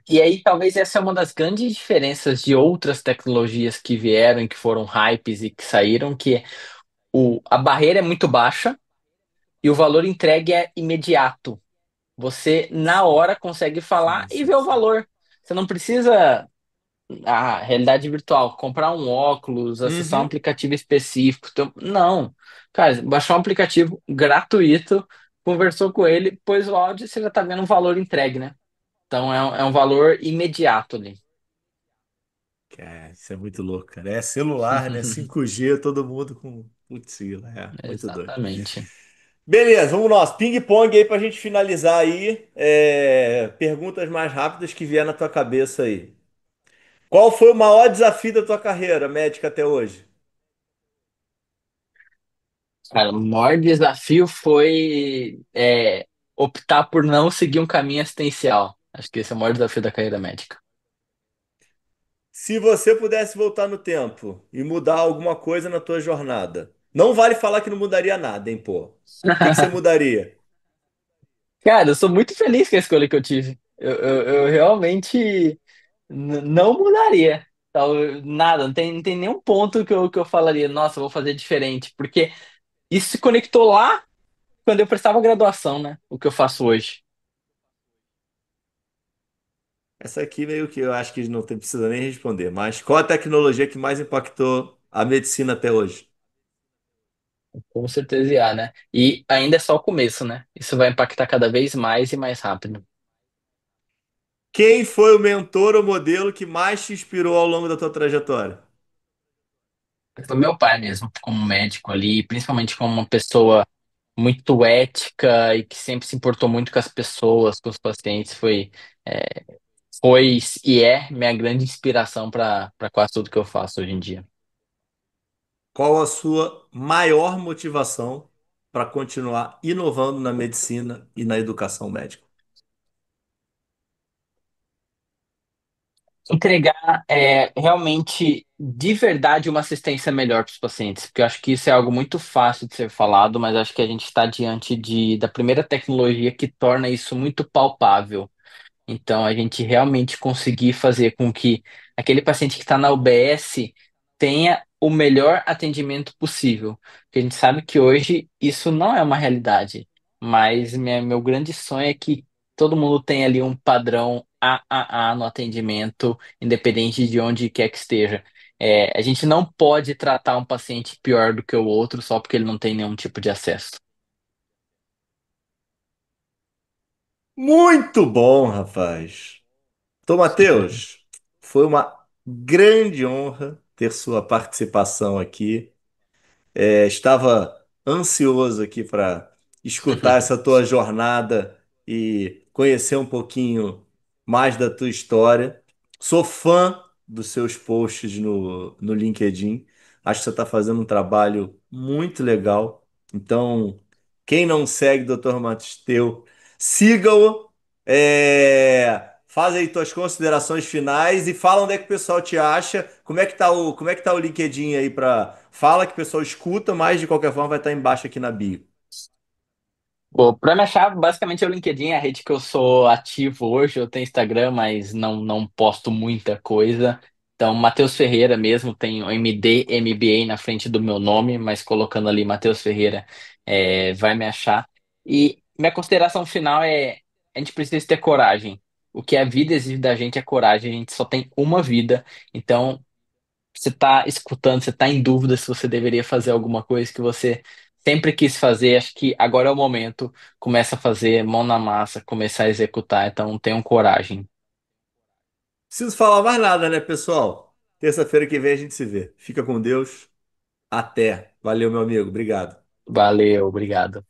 E aí, talvez essa é uma das grandes diferenças de outras tecnologias que vieram, e que foram hypes e que saíram, que a barreira é muito baixa e o valor entregue é imediato. Você, na Sim, hora, consegue falar sim, e sim, ver o sim. valor. Você não precisa, a realidade virtual, comprar um óculos, acessar um Uhum. aplicativo específico. Não. Cara, baixar um aplicativo gratuito, conversou com ele, pôs o áudio e você já tá vendo o valor entregue, né? Então é um valor imediato ali. Isso é muito louco, cara. É celular, né? 5G, todo mundo com. Putz, muito doido. Exatamente. Beleza, vamos nós. Ping-pong aí pra gente finalizar aí. Perguntas mais rápidas que vier na tua cabeça aí. Qual foi o maior desafio da tua carreira médica até hoje? Cara, o maior desafio foi optar por não seguir um caminho assistencial. Acho que esse é o maior desafio da carreira médica. Se você pudesse voltar no tempo e mudar alguma coisa na tua jornada, não vale falar que não mudaria nada, hein, pô? O que que você mudaria? Cara, eu sou muito feliz com a escolha que eu tive. Eu realmente não mudaria. Nada, não tem nenhum ponto que eu falaria, nossa, eu vou fazer diferente. Porque isso se conectou lá quando eu prestava graduação, né? O que eu faço hoje. Essa aqui meio que eu acho que não precisa nem responder, mas qual a tecnologia que mais impactou a medicina até hoje? Com certeza IA, né? E ainda é só o começo, né? Isso vai impactar cada vez mais e mais rápido. Quem foi o mentor ou modelo que mais te inspirou ao longo da tua trajetória? Foi meu pai mesmo, como médico ali, principalmente como uma pessoa muito ética e que sempre se importou muito com as pessoas, com os pacientes. É, foi e é minha grande inspiração para quase tudo que eu faço hoje em dia. Qual a sua maior motivação para continuar inovando na medicina e na educação médica? Entregar realmente de verdade uma assistência melhor para os pacientes, porque eu acho que isso é algo muito fácil de ser falado, mas acho que a gente está diante da primeira tecnologia que torna isso muito palpável. Então, a gente realmente conseguir fazer com que aquele paciente que está na UBS tenha o melhor atendimento possível. Porque a gente sabe que hoje isso não é uma realidade, mas meu grande sonho é que todo mundo tenha ali um padrão AAA no atendimento, independente de onde quer que esteja. A gente não pode tratar um paciente pior do que o outro só porque ele não tem nenhum tipo de acesso. Muito bom, rapaz. Então, Matheus, foi uma grande honra ter sua participação aqui. Estava ansioso aqui para escutar essa tua jornada e conhecer um pouquinho mais da tua história. Sou fã dos seus posts no LinkedIn. Acho que você está fazendo um trabalho muito legal. Então, quem não segue o Dr. Matisteu, siga-o. Faz aí tuas considerações finais e fala onde é que o pessoal te acha. Como é que tá o LinkedIn aí para fala que o pessoal escuta, mas de qualquer forma vai estar embaixo aqui na bio. Bom, para me achar, basicamente é o LinkedIn, a rede que eu sou ativo hoje. Eu tenho Instagram, mas não posto muita coisa. Então, Matheus Ferreira mesmo, tem o MD, MBA na frente do meu nome, mas colocando ali Matheus Ferreira, vai me achar. E minha consideração final é: a gente precisa ter coragem. O que a vida exige da gente é coragem, a gente só tem uma vida. Então, você está escutando, você está em dúvida se você deveria fazer alguma coisa que você sempre quis fazer, acho que agora é o momento. Começa a fazer mão na massa, começar a executar. Então, tenham coragem. Preciso falar mais nada, né, pessoal? Terça-feira que vem a gente se vê. Fica com Deus. Até. Valeu, meu amigo. Obrigado. Valeu, obrigado.